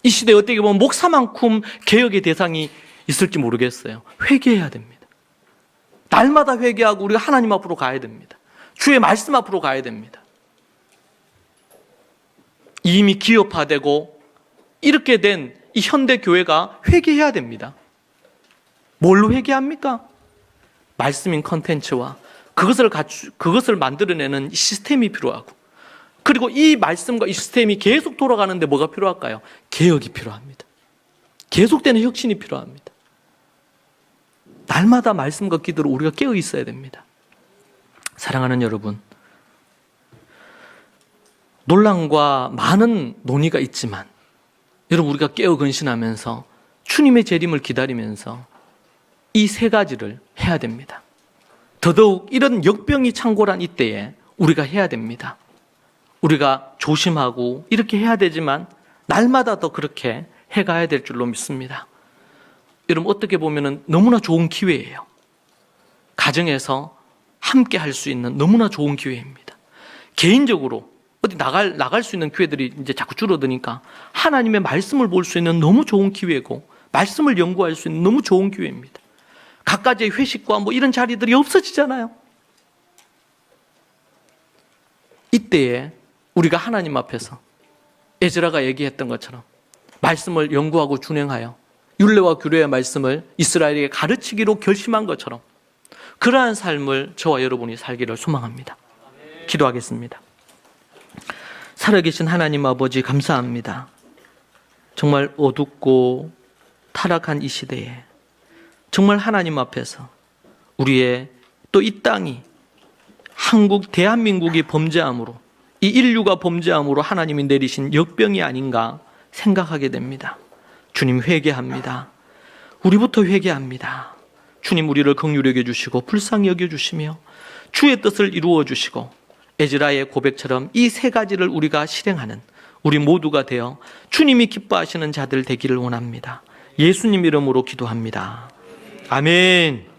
이 시대에 어떻게 보면 목사만큼 개혁의 대상이 있을지 모르겠어요. 회개해야 됩니다. 날마다 회개하고 우리가 하나님 앞으로 가야 됩니다. 주의 말씀 앞으로 가야 됩니다. 이미 기업화되고 이렇게 된 이 현대 교회가 회개해야 됩니다. 뭘로 회개합니까? 말씀인 컨텐츠와 그것을 만들어내는 시스템이 필요하고, 그리고 이 말씀과 이 시스템이 계속 돌아가는데 뭐가 필요할까요? 개혁이 필요합니다. 계속되는 혁신이 필요합니다. 날마다 말씀과 기도로 우리가 깨어 있어야 됩니다. 사랑하는 여러분, 논란과 많은 논의가 있지만 여러분, 우리가 깨어 근신하면서 주님의 재림을 기다리면서 이 3가지를 해야 됩니다. 더더욱 이런 역병이 창궐한 이때에 우리가 해야 됩니다. 우리가 조심하고 이렇게 해야 되지만 날마다 더 그렇게 해가야 될 줄로 믿습니다. 여러분, 어떻게 보면 너무나 좋은 기회예요. 가정에서 함께 할 수 있는 너무나 좋은 기회입니다. 개인적으로 어디 나갈 수 있는 기회들이 이제 자꾸 줄어드니까 하나님의 말씀을 볼 수 있는 너무 좋은 기회고, 말씀을 연구할 수 있는 너무 좋은 기회입니다. 각가지의 회식과 뭐 이런 자리들이 없어지잖아요. 이때에 우리가 하나님 앞에서 에스라가 얘기했던 것처럼 말씀을 연구하고 준행하여 율례와 규례의 말씀을 이스라엘에게 가르치기로 결심한 것처럼 그러한 삶을 저와 여러분이 살기를 소망합니다. 기도하겠습니다. 살아계신 하나님 아버지, 감사합니다. 정말 어둡고 타락한 이 시대에 정말 하나님 앞에서 우리의 또 이 땅이 한국, 대한민국이 범죄함으로, 이 인류가 범죄함으로 하나님이 내리신 역병이 아닌가 생각하게 됩니다. 주님, 회개합니다. 우리부터 회개합니다. 주님, 우리를 긍휼히 여겨주시고 불쌍히 여겨주시며 주의 뜻을 이루어 주시고 에즈라의 고백처럼 이 3가지를 우리가 실행하는 우리 모두가 되어 주님이 기뻐하시는 자들 되기를 원합니다. 예수님 이름으로 기도합니다. 아멘.